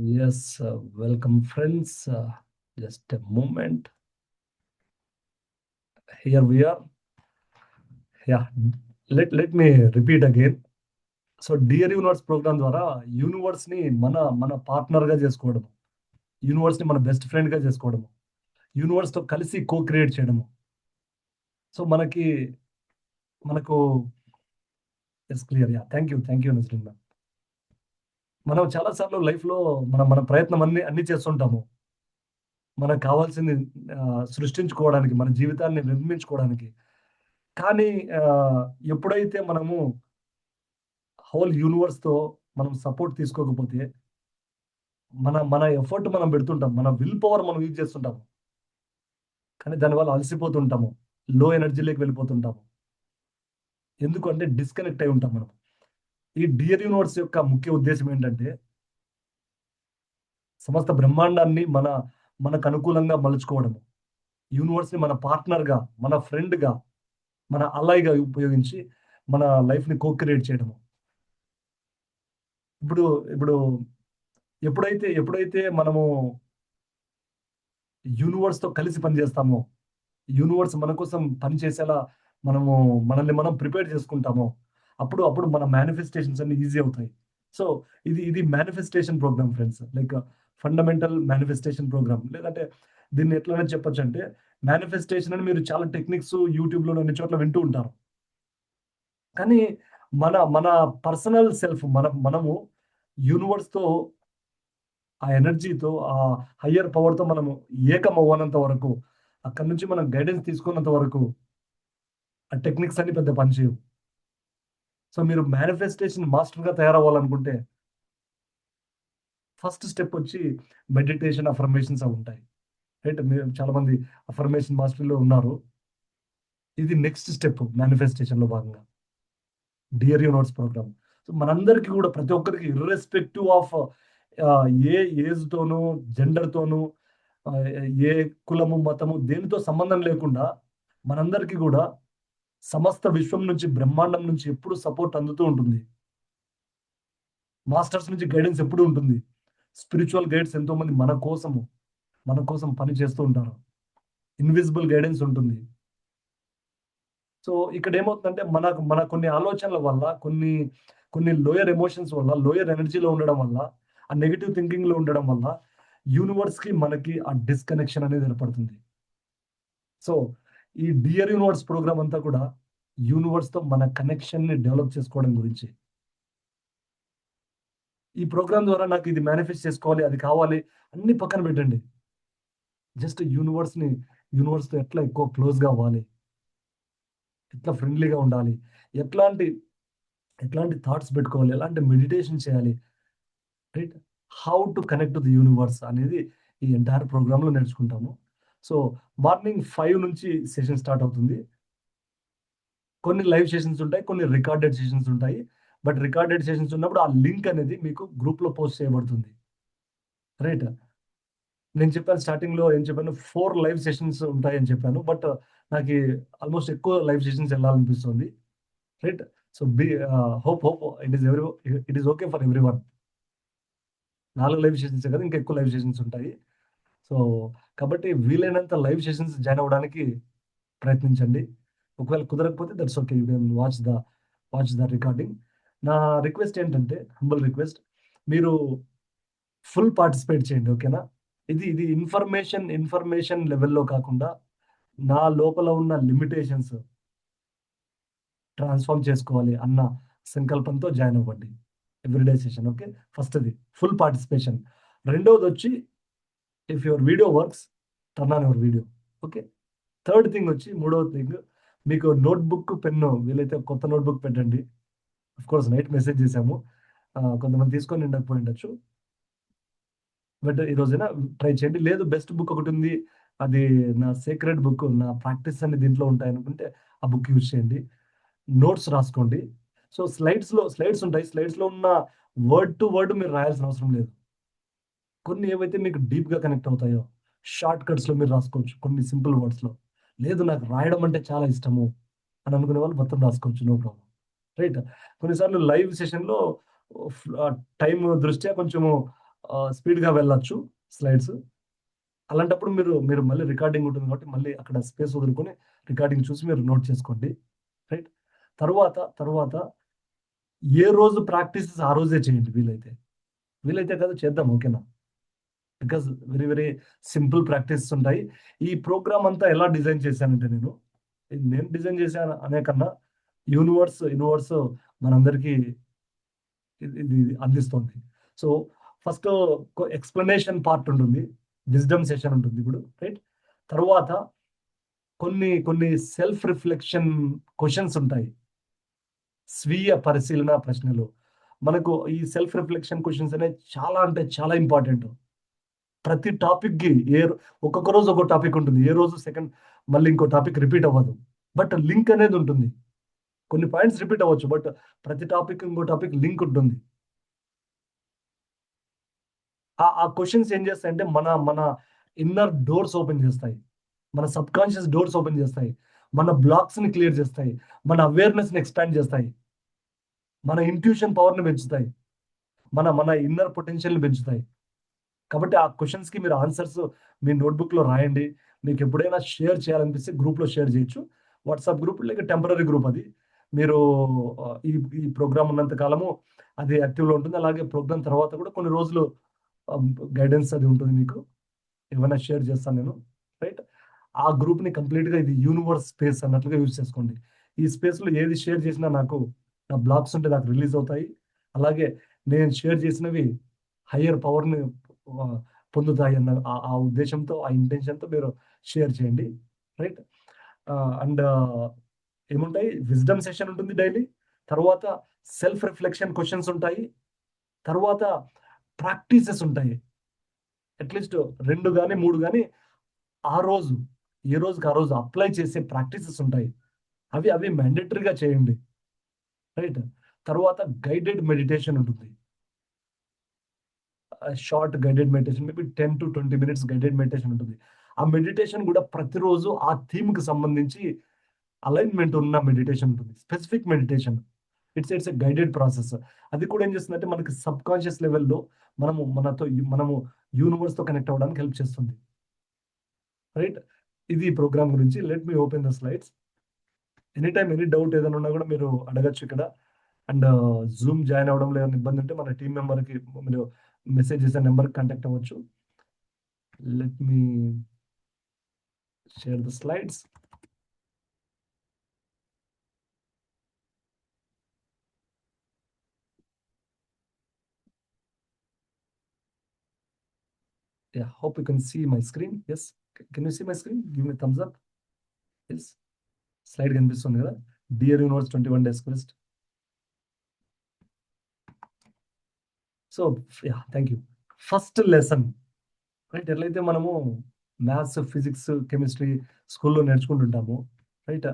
Yes, welcome friends. Just a moment. Here we are. Yeah, let me repeat again. So dear universe program ద్వారా universe ని మన మన partner గా చేసుకోవడం, universe ని మన బెస్ట్ ఫ్రెండ్ గా చేసుకోవడము, యూనివర్స్ తో కలిసి కో క్రియేట్ చేయడము. సో మనకు yes clear. Yeah, thank you Nazreen ma'am. మనం చాలా సార్లు లైఫ్ లో మన మన ప్రయత్నం అన్ని చేస్తుంటాము. మనకు కావాల్సింది సృష్టించుకోవడానికి, మన జీవితాన్ని నిర్మించుకోవడానికి. కానీ ఎప్పుడైతే మనము హోల్ యూనివర్స్‌తో మనం సపోర్ట్ తీసుకోకపోతే, మన మన ఎఫర్ట్ మనం పెడుతుంటాం. మన విల్ పవర్ మనం యూజ్ చేస్తుంటాము. కానీ దానివల్ల అలసిపోతుంటాము. లో ఎనర్జీలోకి వెళ్ళిపోతుంటాము. ఎందుకంటే డిస్కనెక్ట్ అయి ఉంటాం మనం. ఈ డియర్ యూనివర్స్ యొక్క ముఖ్య ఉద్దేశ్యం ఏంటంటే, సమస్త బ్రహ్మాండాన్ని మనకు అనుకూలంగా మలుచుకోవడము. యూనివర్స్‌ని మన పార్ట్నర్‌గా, మన ఫ్రెండ్‌గా, మన అలైగా ఉపయోగించి మన లైఫ్‌ని కో క్రియేట్ చేయడము. ఇప్పుడు ఇప్పుడు ఎప్పుడైతే మనము యూనివర్స్‌తో కలిసి పనిచేస్తామో, యూనివర్స్ మన కోసం పనిచేసేలా మనము మనల్ని మనం ప్రిపేర్ చేసుకుంటామో, అప్పుడు మన మేనిఫెస్టేషన్స్ అన్నీ ఈజీ అవుతాయి. సో, ఇది manifestation program friends. Like fundamental manifestation program. లేదంటే దీన్ని ఎట్లైనా చెప్పొచ్చంటే, మేనిఫెస్టేషన్ అని మీరు చాలా టెక్నిక్స్ యూట్యూబ్‌లోను అన్ని చోట్ల వింటూ ఉంటారు. కానీ మన మన పర్సనల్ సెల్ఫ్ మనము యూనివర్స్‌తో ఆ ఎనర్జీతో, ఆ హయ్యర్ పవర్‌తో మనము ఏకం అవ్వనంత వరకు, అక్కడి నుంచి మనం గైడెన్స్ తీసుకున్నంత వరకు, ఆ టెక్నిక్స్ అన్ని పెద్ద పనిచేయవు. సో, మీరు మేనిఫెస్టేషన్ మాస్టర్‌గా తయారవ్వాలనుకుంటే, ఫస్ట్ స్టెప్ వచ్చి మెడిటేషన్, అఫర్మేషన్స్ అవి ఉంటాయి. రైట్. మీరు చాలామంది అఫర్మేషన్ మాస్టర్‌లో ఉన్నారు. ఇది నెక్స్ట్ స్టెప్ మేనిఫెస్టేషన్‌లో భాగంగా. Dear universe programme. సో, మనందరికీ కూడా ప్రతి ఒక్కరికి ఇర్రెస్పెక్టివ్ ఆఫ్ ఏ ఏజ్‌తోనూ, జెండర్‌తోనూ, ఆహ్, ఏ కులము, మతము దేనితో సంబంధం లేకుండా మనందరికీ గూడా సమస్త విశ్వం నుంచి, బ్రహ్మాండం నుంచి ఎప్పుడు సపోర్ట్ అందుతూ ఉంటుంది. మాస్టర్స్ నుంచి గైడెన్స్ ఎప్పుడూ ఉంటుంది. స్పిరిచ్యువల్ గైడ్స్ ఎంతోమంది మన కోసం పని చేస్తూ ఉంటారు. ఇన్విజిబుల్ గైడెన్స్ ఉంటుంది. సో, ఇక్కడేమవుతుందంటే మన కొన్ని ఆలోచనల వల్ల, కొన్ని లోయర్ ఎమోషన్స్ వల్ల, లోయర్ ఎనర్జీలో ఉండడం వల్ల, ఆ నెగెటివ్ థింకింగ్‌లో ఉండడం వల్ల యూనివర్స్‌కి, మనకి ఆ డిస్‌కనెక్షన్ అనేది ఏర్పడుతుంది. సో, ఈ డియర్ యూనివర్స్ ప్రోగ్రామ్ అంతా కూడా యూనివర్స్‌తో మన కనెక్షన్‌ని డెవలప్ చేసుకోవడం గురించి. ఈ ప్రోగ్రామ్ ద్వారా నాకు ఇది మేనిఫెస్ట్ చేసుకోవాలి, అది కావాలి అన్నీ పక్కన పెట్టండి. జస్ట్ యూనివర్స్‌తో ఎట్లా ఎక్కువ క్లోజ్‌గా అవ్వాలి, ఎట్లా ఫ్రెండ్లీగా ఉండాలి, ఎట్లాంటి ఎట్లాంటి థాట్స్ పెట్టుకోవాలి, ఎలాంటి మెడిటేషన్ చేయాలి, right? How to connect to the universe అనేది ఈ ఎంటైర్ ప్రోగ్రామ్‌లో నేర్చుకుంటాము. సో, మార్నింగ్ 5 నుంచి సెషన్ స్టార్ట్ అవుతుంది. కొన్ని లైవ్ సెషన్స్ ఉంటాయి. కొన్ని రికార్డెడ్ సెషన్స్ ఉంటాయి. బట్ రికార్డెడ్ సెషన్స్ ఉన్నప్పుడు ఆ లింక్ అనేది మీకు గ్రూప్‌లో పోస్ట్ చేయబడుతుంది. రైట్. నేను చెప్పాను స్టార్టింగ్‌లో ఏం చెప్పాను, 4 లైవ్ సెషన్స్ ఉంటాయని చెప్పాను. బట్ నాకి ఆల్‌మోస్ట్ ఎక్కువ లైవ్ సెషన్స్ ఎళ్ళాలనిపిస్తుంది. Right. So, hope it is okay for everyone. 4 live సెషన్సే కదా! ఇంకా ఎక్కువ లైవ్ సెషన్స్ ఉంటాయి. సో, కాబట్టి వీలైనంత లైవ్ సెషన్స్ జాయిన్ అవ్వడానికి ప్రయత్నించండి. ఒకవేళ కుదరకపోతే that's okay. You can watch the recording. నా రిక్వెస్ట్ ఏంటంటే, హంబుల్ రిక్వెస్ట్, మీరు ఫుల్ పార్టిసిపేట్ చేయండి. ఓకేనా? ఇది ఇన్ఫర్మేషన్ లెవెల్‌లో కాకుండా, నా లోపల ఉన్న లిమిటేషన్స్ ట్రాన్స్‌ఫార్మ్ చేసుకోవాలి అన్న సంకల్పంతో జాయిన్ అవ్వండి. Everyday session. ఓకే. ఫస్ట్‌ది ఫుల్ పార్టిసిపేషన్. రెండోదొచ్చి, if your video works, turn on your video. Okay. Third thing వచ్చి, మూడవ థింగ్, మీకు నోట్‌బుక్, పెన్ను వీలైతే కొత్త నోట్‌బుక్ పెట్టండి. ఆఫ్‌కోర్స్ నైట్ మెసేజ్ చేసాము. కొంతమంది తీసుకొని ఉండకపోయుండొచ్చు. బట్ ఈరోజైనా ట్రై చేయండి. లేదు, బెస్ట్ బుక్ ఒకటుంది. అది నా సేక్రెడ్ బుక్. నా ప్రాక్టీస్ అన్ని దీంట్లో ఉంటాయనుకుంటే ఆ బుక్ యూజ్ చేయండి. నోట్స్ రాసుకోండి. సో, స్లైడ్స్ ఉంటాయి. స్లైడ్స్‌లో ఉన్న వర్డ్ టు వర్డ్ మీరు రాయాల్సిన అవసరం లేదు. కొన్ని ఏవైతే మీకు డీప్‌గా కనెక్ట్ అవుతాయో, షార్ట్ కట్స్‌లో మీరు రాసుకోవచ్చు. కొన్ని సింపుల్ వర్డ్స్‌లో. లేదు, నాకు రాయడం అంటే చాలా ఇష్టము అని అనుకునే వాళ్ళు మొత్తం రాసుకోవచ్చు. No problem. రైట్. కొన్నిసార్లు లైవ్ సెషన్‌లో టైమ్ దృష్ట్యా కొంచెము స్పీడ్‌గా వెళ్ళొచ్చు స్లైడ్స్. అలాంటప్పుడు మీరు మీరు మళ్ళీ రికార్డింగ్ ఉంటుంది కాబట్టి మళ్ళీ అక్కడ స్పేస్ వదులుకొని రికార్డింగ్ చూసి మీరు నోట్ చేసుకోండి. రైట్. తరువాత ఏ రోజు ప్రాక్టీసెస్ ఆ రోజే చేయండి వీలైతే. వీలైతే కాదు చేద్దాం ఓకేనా? Because very very simple practices ఉంటాయి. ఈ ప్రోగ్రామ్ అంతా ఎలా డిజైన్ చేశానంటే ఇది నేను డిజైన్ చేశాను అనే కన్నా యూనివర్స్ మనందరికీ ఇది అందిస్తోంది. సో, ఫస్ట్ ఎక్స్‌ప్లనేషన్ పార్ట్ ఉంటుంది. విజ్డమ్ సెషన్ ఉంటుంది ఇప్పుడు. రైట్. తరువాత కొన్ని సెల్ఫ్ రిఫ్లెక్షన్ క్వెషన్స్ ఉంటాయి. స్వీయ పరిశీలన ప్రశ్నలు. మనకు ఈ సెల్ఫ్ రిఫ్లెక్షన్ క్వెషన్స్ అనేవి చాలా అంటే చాలా ఇంపార్టెంట్. ప్రతి టాపిక్‌కి ఒక్కొక్క రోజు ఒక్కో టాపిక్ ఉంటుంది. ఏ రోజు మళ్ళీ ఇంకో టాపిక్ రిపీట్ అవ్వదు. బట్ లింక్ అనేది ఉంటుంది. కొన్ని పాయింట్స్ రిపీట్ అవ్వచ్చు. బట్ ప్రతి టాపిక్ ఇంకో టాపిక్ లింక్ ఉంటుంది. ఆ క్వెషన్స్ ఏం చేస్తాయంటే మన మన ఇన్నర్ డోర్స్ ఓపెన్ చేస్తాయి. మన సబ్‌కాన్షియస్ డోర్స్ ఓపెన్ చేస్తాయి. మన బ్లాక్స్‌ని క్లియర్ చేస్తాయి. మన అవేర్‌నెస్‌ని ఎక్స్‌పాండ్ చేస్తాయి. మన ఇంట్యూషన్ పవర్‌ని పెంచుతాయి. మన మన ఇన్నర్ పొటెన్షియల్‌ని పెంచుతాయి. కాబట్టి ఆ క్వెషన్స్‌కి మీరు ఆన్సర్స్ మీ నోట్‌బుక్‌లో రాయండి. మీకెప్పుడైనా షేర్ చేయాలనిపిస్తే గ్రూప్‌లో షేర్ చేయొచ్చు. వాట్సాప్ గ్రూప్ లేక టెంపరరీ గ్రూప్ అది. మీరు ఈ ఈ ప్రోగ్రామ్ ఉన్నంత కాలము అది యాక్టివ్‌లో ఉంటుంది. అలాగే ప్రోగ్రామ్ తర్వాత కూడా కొన్ని రోజులు ఆహ్, గైడెన్స్ అది ఉంటుంది మీకు. ఏమైనా షేర్ చేస్తాను నేను. రైట్. ఆ గ్రూప్‌ని కంప్లీట్‌గా ఇది యూనివర్స్ స్పేస్ అన్నట్లుగా యూజ్ చేసుకోండి. ఈ స్పేస్‌లో ఏది షేర్ చేసినా నా బ్లాక్స్ ఉంటే నాకు రిలీజ్ అవుతాయి. అలాగే నేను షేర్ చేసినవి హైయర్ పవర్‌ని ఆహ్, పొందుతాయన్న ఆ ఉద్దేశ్యంతో, ఆ ఇంటెన్షన్‌తో మీరు షేర్ చేయండి. రైట్. అండ్ ఏముంటాయి విజ్డమ్ సెషన్ ఉంటుంది డైలీ. తరువాత సెల్ఫ్ రిఫ్లెక్షన్ క్వెషన్స్ ఉంటాయి. తరువాత ప్రాక్టీసెస్ ఉంటాయి. అట్‌లీస్ట్ 2 గాని, 3 గాని ఆ రోజు, ఏ రోజుకి ఆ రోజు అప్లై చేసే ప్రాక్టీసెస్ ఉంటాయి. అవి మాండేటరీగా చేయండి. రైట్. తరువాత గైడెడ్ మెడిటేషన్ ఉంటుంది. Short guided meditation maybe 10-20 minutes guided meditation ఉంటుంది. ఆ మెడిటేషన్ గూడా ప్రతిరోజు ఆ థీమ్‌కి సంబంధించి అలైన్‌మెంట్ ఉన్న మెడిటేషన్ ఉంటుంది. Specific meditation. It's a guided process. అది కూడా ఏం చేస్తుందంటే మనకి సబ్‌కాన్షియస్ లెవెల్‌లో మనము యూనివర్స్‌తో కనెక్ట్ అవ్వడానికి హెల్ప్ చేస్తుంది. రైట్. ఇది ఈ ప్రోగ్రామ్ గురించి. Let me open the slides. Any time any doubt ఏదైనా ఉన్నా గూడా మీరు అడగొచ్చు ఇక్కడ. అండ్ జూమ్ జాయిన్ అవ్వడంలో ఏమైనా ఇబ్బంది ఉంటే మన టీమ్ మెంబర్‌కి మీరు మెసేజ్ చేసే నంబర్‌కి కాంటాక్ట్ అవ్వచ్చు. Let me share the slides. Yeah, hope you can see my screen. Yes. Can you see my screen? Give me thumbs up. Yes. Slide కనిపిస్తుంది కదా! Dear universe 21 days quest. So yeah! Thank you. First lesson right. ఎట్లయితే మనము maths, physics, chemistry స్కూల్‌లో నేర్చుకుంటుంటామో right.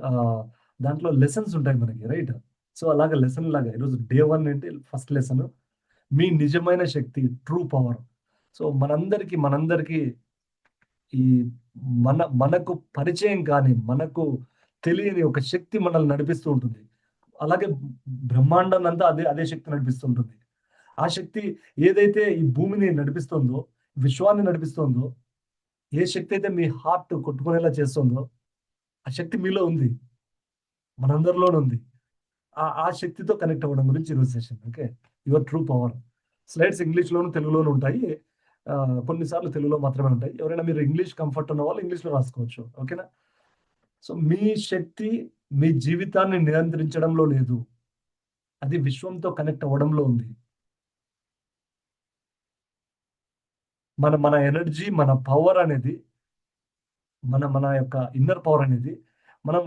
దాంట్లో lessons ఉంటాయి మనకి right. So, అలాగా lesson లాగా ఈరోజు డే 1 ఏంటి ఫస్ట్ లెసన్ మీ నిజమైన శక్తి ట్రూ పవర్. సో, మనందరికీ ఈ మనకు పరిచయం కాని, మనకు తెలియని ఒక శక్తి మనల్ని నడిపిస్తూ ఉంటుంది. అలాగే బ్రహ్మాండాన్నంతా అదే శక్తి నడిపిస్తూ ఉంటుంది. ఆ శక్తి ఏదైతే ఈ భూమిని నడిపిస్తుందో, విశ్వాన్ని నడిపిస్తుందో, ఏ శక్తి అయితే మీ హార్ట్ కొట్టుకునేలా చేస్తుందో, ఆ శక్తి మీలో ఉంది. మనందరిలోను ఉంది. ఆ శక్తితో కనెక్ట్ అవ్వడం గురించి ఈరోజు session. Okay. Your true power. Slides ఇంగ్లీష్‌లోను, తెలుగులోను ఉంటాయి. కొన్ని సార్లు తెలుగులో మాత్రమే ఉంటాయి. ఎవరైనా మీరు ఇంగ్లీష్ కంఫర్ట్ ఉన్న వాళ్ళు ఇంగ్లీష్‌లో రాసుకోవచ్చు. ఓకేనా? సో, మీ శక్తి మీ జీవితాన్ని నియంత్రించడంలో లేదు. అది విశ్వంతో కనెక్ట్ అవ్వడంలో ఉంది. మన మన ఎనర్జీ, మన పవర్ అనేది మన యొక్క ఇన్నర్ పవర్ అనేది మనం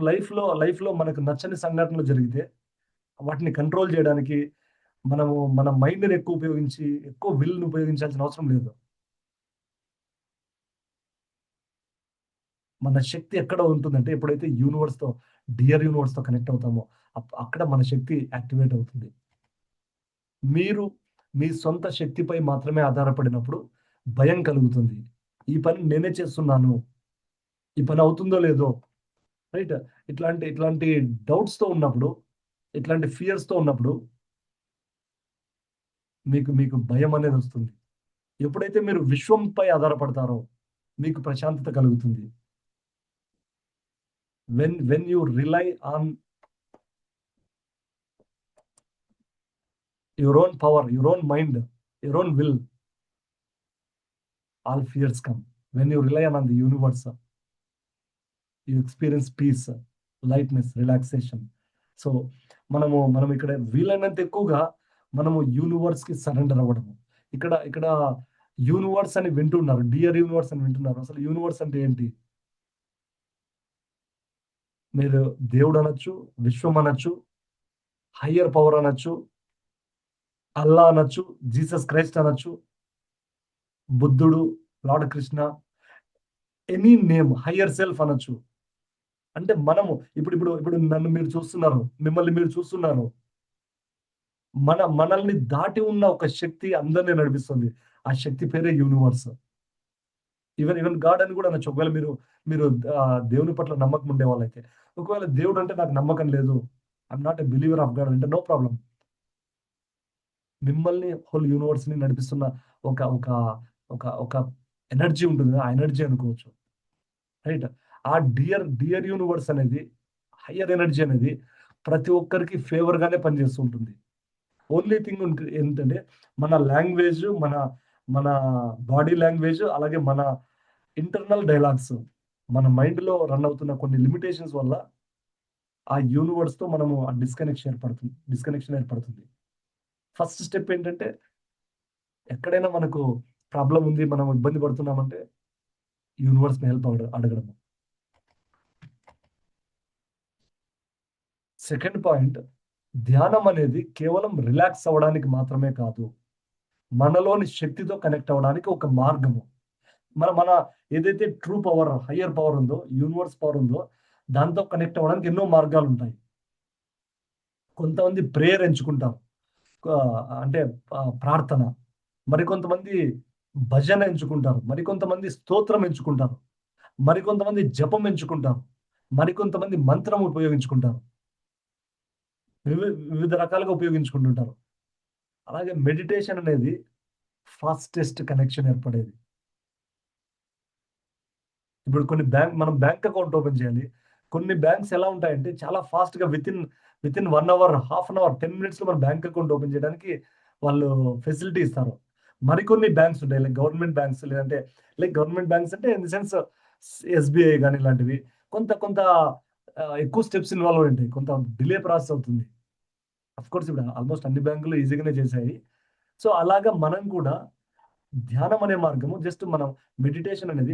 లైఫ్‌లో మనకు నచ్చని సంఘటనలు జరిగితే వాటిని కంట్రోల్ చేయడానికి మన మైండ్‌ని ఎక్కువ ఉపయోగించి, ఎక్కువ విల్‌ని ఉపయోగించాల్సిన అవసరం లేదు. మన శక్తి ఎక్కడ ఉంటుందంటే ఎప్పుడైతే డియర్ యూనివర్స్‌తో కనెక్ట్ అవుతామో అక్కడ మన శక్తి యాక్టివేట్ అవుతుంది. మీరు మీ సొంత శక్తిపై మాత్రమే ఆధారపడినప్పుడు భయం కలుగుతుంది. ఈ పని నేనే చేస్తున్నాను. ఈ పని అవుతుందో లేదో రైట్. ఇట్లాంటి డౌట్స్‌తో ఉన్నప్పుడు, ఇట్లాంటి ఫియర్స్‌తో ఉన్నప్పుడు మీకు మీకు భయం అనేదొస్తుంది. ఎప్పుడైతే మీరు విశ్వంపై ఆధారపడతారో మీకు ప్రశాంతత కలుగుతుంది. When you rely on your own power, your own mind, your own will, all fears come. When you rely on the universe, you experience peace, lightness, relaxation. So మనం ఇక్కడ వీలైనంత ఎక్కువగా మనము యూనివర్స్ కి సరెండర్ అవ్వడము. ఇక్కడ ఇక్కడ యూనివర్స్ అని వింటున్నారు, డియర్ యూనివర్స్ అని వింటున్నారు. అసలు యూనివర్స్ అంటే ఏంటి? మీరు దేవుడు అనొచ్చు, విశ్వం అనొచ్చు, హయ్యర్ పవర్ అనొచ్చు, అల్లా అనొచ్చు, జీసస్ క్రైస్ట్ అనొచ్చు, బుద్ధుడు, lord Krishna, any name, higher self అనొచ్చు. అంటే మనము ఇప్పుడు నన్ను మీరు చూస్తున్నారు, మిమ్మల్ని మీరు చూస్తున్నారు. మనల్ని దాటి ఉన్న ఒక శక్తి అందరిని నడిపిస్తుంది. ఆ శక్తి పేరే యూనివర్స్. ఈవెన్ గాడ్ అని కూడా అనొచ్చు. ఒకవేళ మీరు మీరు దేవుని పట్ల నమ్మకం ఉండే వాళ్ళైతే. ఒకవేళ దేవుడు అంటే నాకు నమ్మకం లేదు, I'm not a believer of God అంటే నో ప్రాబ్లమ్. మిమ్మల్ని హోల్ యూనివర్స్ ని నడిపిస్తున్న ఒక ఒక ఒక ఒక ఎనర్జీ ఉంటుంది. ఆ ఎనర్జీ అనుకోవచ్చు. రైట్? ఆ డియర్ యూనివర్స్ అనేది, హయ్యర్ ఎనర్జీ అనేది ప్రతి ఒక్కరికి ఫేవర్ గానే పనిచేస్తూ ఉంటుంది. ఓన్లీ థింగ్ ఏంటంటే మన లాంగ్వేజ్, మన మన బాడీ లాంగ్వేజ్, అలాగే మన ఇంటర్నల్ డైలాగ్స్, మన మైండ్‌లో రన్ అవుతున్న కొన్ని లిమిటేషన్స్ వల్ల ఆ యూనివర్స్‌తో మనము ఆ డిస్కనెక్షన్ ఏర్పడుతుంది. ఫస్ట్ స్టెప్ ఏంటంటే, ఎక్కడైనా మనకు ప్రాబ్లమ్ ఉంది, మనం ఇబ్బంది పడుతున్నామంటే యూనివర్స్‌ని హెల్ప్ అడగడము. సెకండ్ పాయింట్, ధ్యానం అనేది కేవలం రిలాక్స్ అవ్వడానికి మాత్రమే కాదు. మనలోని శక్తితో కనెక్ట్ అవ్వడానికి ఒక మార్గము. మన మన ఏదైతే ట్రూ పవర్, హయ్యర్ పవర్ ఉందో, యూనివర్స్ పవర్ ఉందో, దాంతో కనెక్ట్ అవ్వడానికి ఎన్నో మార్గాలుంటాయి. కొంతమంది ప్రేయర్ ఎంచుకుంటారు. అంటే ప్రార్థన. మరికొంతమంది భజన ఎంచుకుంటారు. మరికొంతమంది స్తోత్రం ఎంచుకుంటారు. మరికొంతమంది జపం ఎంచుకుంటారు. మరికొంతమంది మంత్రం ఉపయోగించుకుంటారు. వివిధ రకాలుగా ఉపయోగించుకుంటుంటారు. అలాగే మెడిటేషన్ అనేది ఫాస్టెస్ట్ కనెక్షన్ ఏర్పడేది. ఇప్పుడు మనం బ్యాంక్ అకౌంట్ ఓపెన్ చేయాలి. కొన్ని బ్యాంక్స్ ఎలా ఉంటాయంటే చాలా ఫాస్ట్‌గా within 1 hour, half an hour, 10 మినిట్స్‌లో మన బ్యాంక్ అకౌంట్ ఓపెన్ చేయడానికి వాళ్ళు ఫెసిలిటీ ఇస్తారు. మరికొన్ని బ్యాంక్స్ ఉంటాయి. గవర్నమెంట్ బ్యాంక్స్, లేదంటే గవర్నమెంట్ బ్యాంక్స్ అంటే ఇన్ ది సెన్స్ ఎస్‌బీఐ గాని ఇలాంటివి. కొంత కొంత ఎక్కువ స్టెప్స్ ఇన్వాల్వ్ అయి ఉంటాయి. కొంత డిలే ప్రాసెస్ అవుతుంది. ఆఫ్‌కోర్స్ ఇప్పుడు ఆల్‌మోస్ట్ అన్ని బ్యాంకులు ఈజీగానే చేశాయి. సో, అలాగా మనం కూడా ధ్యానం అనే మార్గము జస్ట్ మనం మెడిటేషన్ అనేది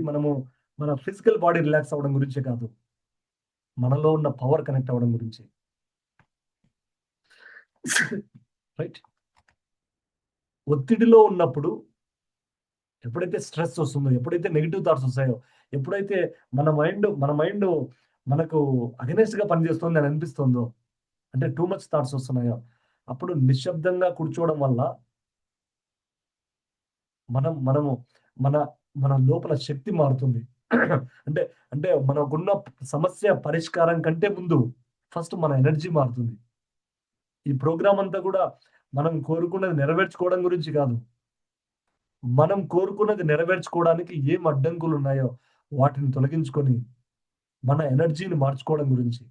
మన ఫిజికల్ బాడీ రిలాక్స్ అవ్వడం గురించే కాదు. మనలో ఉన్న పవర్ కనెక్ట్ అవ్వడం గురించి. రైట్? ఒత్తిడిలో ఉన్నప్పుడు ఎప్పుడైతే స్ట్రెస్ వస్తుందో, ఎప్పుడైతే నెగెటివ్ థాట్స్ వస్తాయో, ఎప్పుడైతే మన మైండ్ మనకు అగైనెస్ట్‌గా పనిచేస్తుంది అని అనిపిస్తుందో, అంటే టూ మచ్ థాట్స్ వస్తున్నాయో, అప్పుడు నిశ్శబ్దంగా కూర్చోవడం వల్ల మనము మన మన లోపల శక్తి మారుతుంది. అంటే అంటే మనకున్న సమస్య పరిష్కారం కంటే ముందు ఫస్ట్ మన ఎనర్జీ మారుతుంది. ఈ ప్రోగ్రామ్ అంతా కూడా మనం కోరుకున్నది నెరవేర్చుకోవడం గురించి కాదు. మనం కోరుకున్నది నెరవేర్చుకోవడానికి ఏం అడ్డంకులున్నాయో వాటిని తొలగించుకొని మన ఎనర్జీని మార్చుకోవడం గురించి.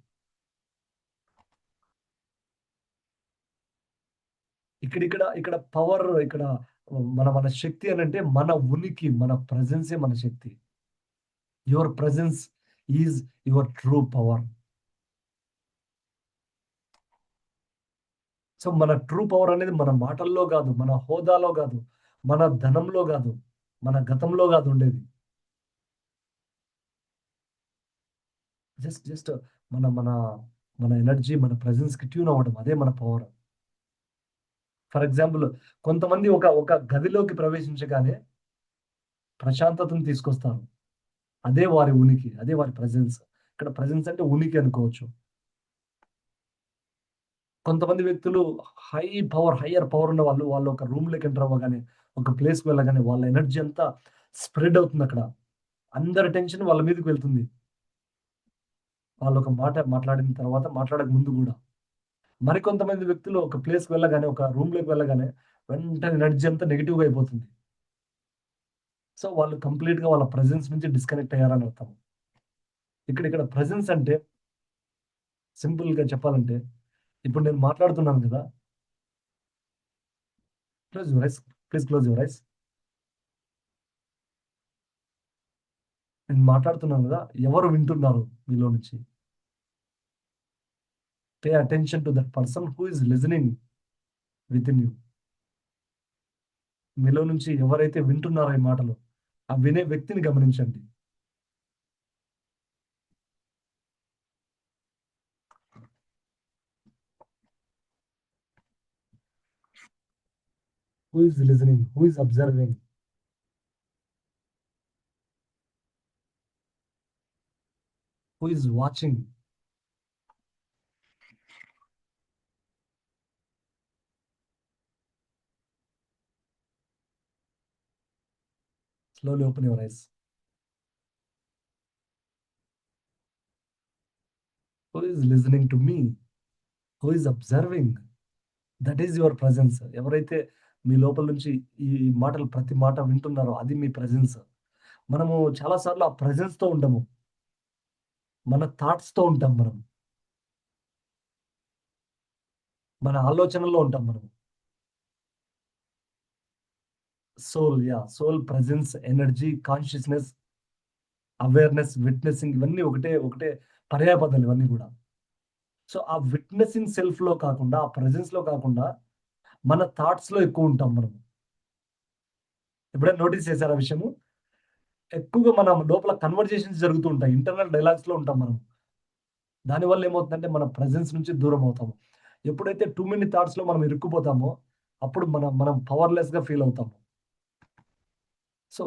ఇక్కడ పవర్, ఇక్కడ మన శక్తి అనంటే మన ఉనికి, మన ప్రెజెన్సే మన శక్తి. Your presence is your true power. So, మన ట్రూ పవర్ అనేది మన మాటల్లో గాదు, మన హోదాలో గాదు, మన ధనంలో గాదు, మన గతంలో గాదు ఉండేది. జస్ట్ మన మన మన ఎనర్జీ, మన ప్రెజెన్స్‌కి ట్యూన్ అవ్వడం. అదే మన పవర్. ఫర్ ఎగ్జాంపుల్, కొంతమంది ఒక గదిలోకి ప్రవేశించగానే ప్రశాంతతను తీసుకొస్తారు. అదే వారి ఉనికి. అదే వారి ప్రెజెన్స్. ఇక్కడ ప్రెజెన్స్ అంటే ఉనికి అనుకోవచ్చు. కొంతమంది వ్యక్తులు హై హయ్యర్ పవర్ ఉన్న వాళ్ళు ఒక రూమ్‌లోకి ఎంటర్ అవ్వగానే, ఒక ప్లేస్‌కి వెళ్ళగానే వాళ్ళ ఎనర్జీ అంతా స్ప్రెడ్ అవుతుందక్కడ. అందరి టెన్షన్ వాళ్ళ మీదకి వెళ్తుంది. వాళ్ళొక మాట మాట్లాడిన తర్వాత, మాట్లాడక ముందు గూడా. మరికొంతమంది వ్యక్తులు ఒక ప్లేస్‌కి వెళ్ళగానే, ఒక రూమ్‌లోకి వెళ్ళగానే వెంటనే ఎనర్జీ అంతా నెగెటివ్‌గా అయిపోతుంది. సో, వాళ్ళు కంప్లీట్‌గా వాళ్ళ ప్రెజెన్స్ నుంచి డిస్కనెక్ట్ అయ్యారని అర్థం. ఇక్కడ ప్రెజెన్స్ అంటే సింపుల్‌గా చెప్పాలంటే, ఇప్పుడు నేను మాట్లాడుతున్నాను గదా! Close your eyes. Please close your eyes. నేను మాట్లాడుతున్నాను గదా! ఎవరు వింటున్నారు మీలో నుంచి? Pay attention to that person who is listening within you. మీలో నుంచి ఎవరైతే వింటున్నారో ఈ మాటలు, ఆ వినే వ్యక్తిని గమనించండి. Who is listening? Who is observing? Who is watching? Slowly open your eyes. Who is listening to me? Who is observing? That is your presence. ఎవరైతే మీ లోపల నుంచి ఈ మాటలు ప్రతి మాట వింటున్నారో అది మీ ప్రెజెన్స్. మనము చాలా సార్లు ఆ ప్రెజెన్స్‌తో ఉండము. మన థాట్స్‌తో ఉంటాం మనం. మన ఆలోచనల్లో ఉంటాం మనం. Soul presence, energy, consciousness, awareness, witnessing ఇవన్నీ ఒకటే పర్యాయ పదాలు ఇవన్నీ గూడా. సో, ఆ విట్నెసింగ్ సెల్ఫ్‌లో కాకుండా, ఆ ప్రెజెన్స్‌లో కాకుండా మన థాట్స్‌లో ఎక్కువుంటాం మనం. ఎప్పుడైనా నోటీస్ చేసారా ఆ విషయము? ఎక్కువగా మనం లోపల కన్వర్జేషన్స్ జరుగుతూ ఉంటాయి. ఇంటర్నల్ డైలాగ్స్‌లో ఉంటాం మనం. దానివల్ల ఏమవుతుందంటే మన ప్రెజెన్స్ నుంచి దూరం అవుతాము. ఎప్పుడైతే టూ మెనీ థాట్స్‌లో మనం ఇరుక్కుపోతామో, అప్పుడు మనం పవర్‌లెస్‌గా ఫీల్ అవుతాము. సో,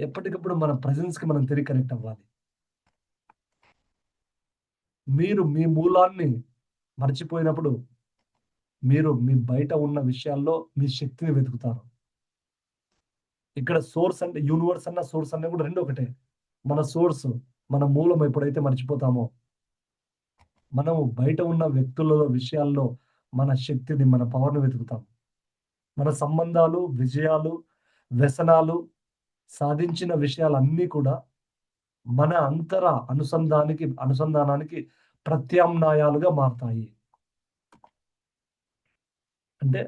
ఎప్పటికప్పుడు మన ప్రెజెన్స్‌కి మనం తిరిగి కనెక్ట్ అవ్వాలి. మీరు మీ మూలాన్ని మర్చిపోయినప్పుడు, మీరు మీ బయట ఉన్న విషయాల్లో మీ శక్తిని వెతుకుతారు. ఇక్కడ సోర్స్ అంటే యూనివర్స్ అన్న, సోర్స్ అన్న కూడా 2 ఒకటే. మన సోర్స్, మన మూలం ఎప్పుడైతే మర్చిపోతామో, మనము బయట ఉన్న వ్యక్తులలో, విషయాల్లో మన శక్తిని, మన పవర్‌ని వెతుకుతాం. మన సంబంధాలు, విజయాలు, వ్యసనాలు, సాధించిన విషయాలన్నీ కూడా మన అనుసంధానానికి ప్రత్యామ్నాయాలుగా మారతాయి. అంటే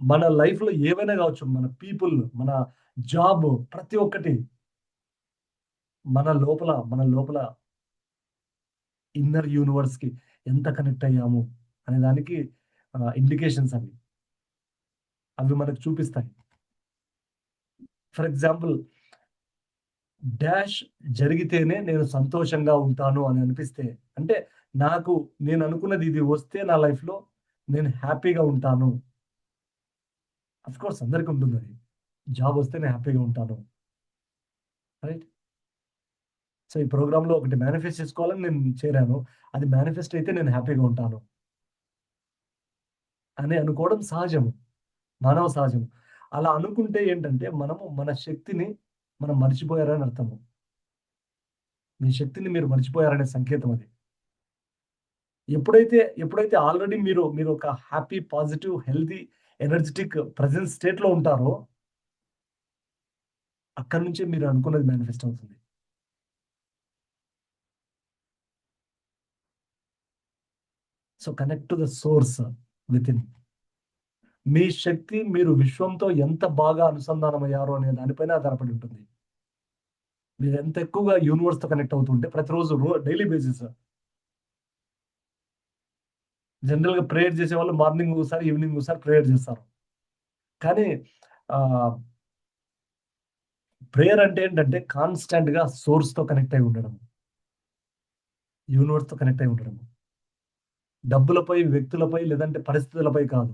మన లైఫ్‌లో ఏవైనా గావచ్చు. మన పీపుల్, మన జాబ్ ప్రతి ఒక్కటి మన లోపల ఇన్నర్ యూనివర్స్‌కి ఎంత కనెక్ట్ అయ్యాము అనే దానికి ఇండికేషన్స్ అవి. అవి మనకు చూపిస్తాయి. ఫర్ ఎగ్జాంపుల్ డాష్ జరిగితేనే నేను సంతోషంగా ఉంటాను అని అనిపిస్తే, అంటే నాకు నేను అనుకున్నది ఇది వస్తే నా లైఫ్‌లో నేను హ్యాపీగా ఉంటాను. ఆఫ్‌కోర్స్ అందరికి ఉంటుందది. జాబ్ వస్తే నేను హ్యాపీగా ఉంటాను. రైట్? సో, ఈ ప్రోగ్రామ్‌లో ఒకటి మేనిఫెస్ట్ చేసుకోవాలని నేను చేరాను. అది మేనిఫెస్ట్ అయితే నేను హ్యాపీగా ఉంటాను అని అనుకోవడం సహజము. మానవ సహజం. అలా అనుకుంటే ఏంటంటే, మనము మన శక్తిని మనం మర్చిపోయారని అర్థము. మీ శక్తిని మీరు మర్చిపోయారనే సంకేతం అది. ఎప్పుడైతే ఆల్రెడీ మీరు ఒక happy, positive, healthy, energetic presence స్టేట్‌లో ఉంటారో, అక్కడి నుంచే మీరు అనుకున్నది మేనిఫెస్ట్ అవుతుంది. So, connect to the source within. మీ శక్తి మీరు విశ్వంతో ఎంత బాగా అనుసంధానమయ్యారో అనే దానిపైన ఆధారపడి ఉంటుంది. మీరెంత ఎక్కువగా యూనివర్స్‌తో కనెక్ట్ అవుతుంటే ప్రతిరోజు డైలీ బేసిస్ జనరల్‌గా ప్రేయర్ చేసేవాళ్ళు మార్నింగ్ ఒకసారి, ఈవినింగ్ ఒకసారి ప్రేయర్ చేస్తారు. కానీ ఆహ్, ప్రేయర్ అంటే ఏంటంటే కాన్స్టెంట్‌గా సోర్స్‌తో కనెక్ట్ అయ్యి ఉండడం. యూనివర్స్‌తో కనెక్ట్ అయ్యి ఉండడం. డబ్బులపై, వ్యక్తులపై లేదంటే పరిస్థితులపై కాదు.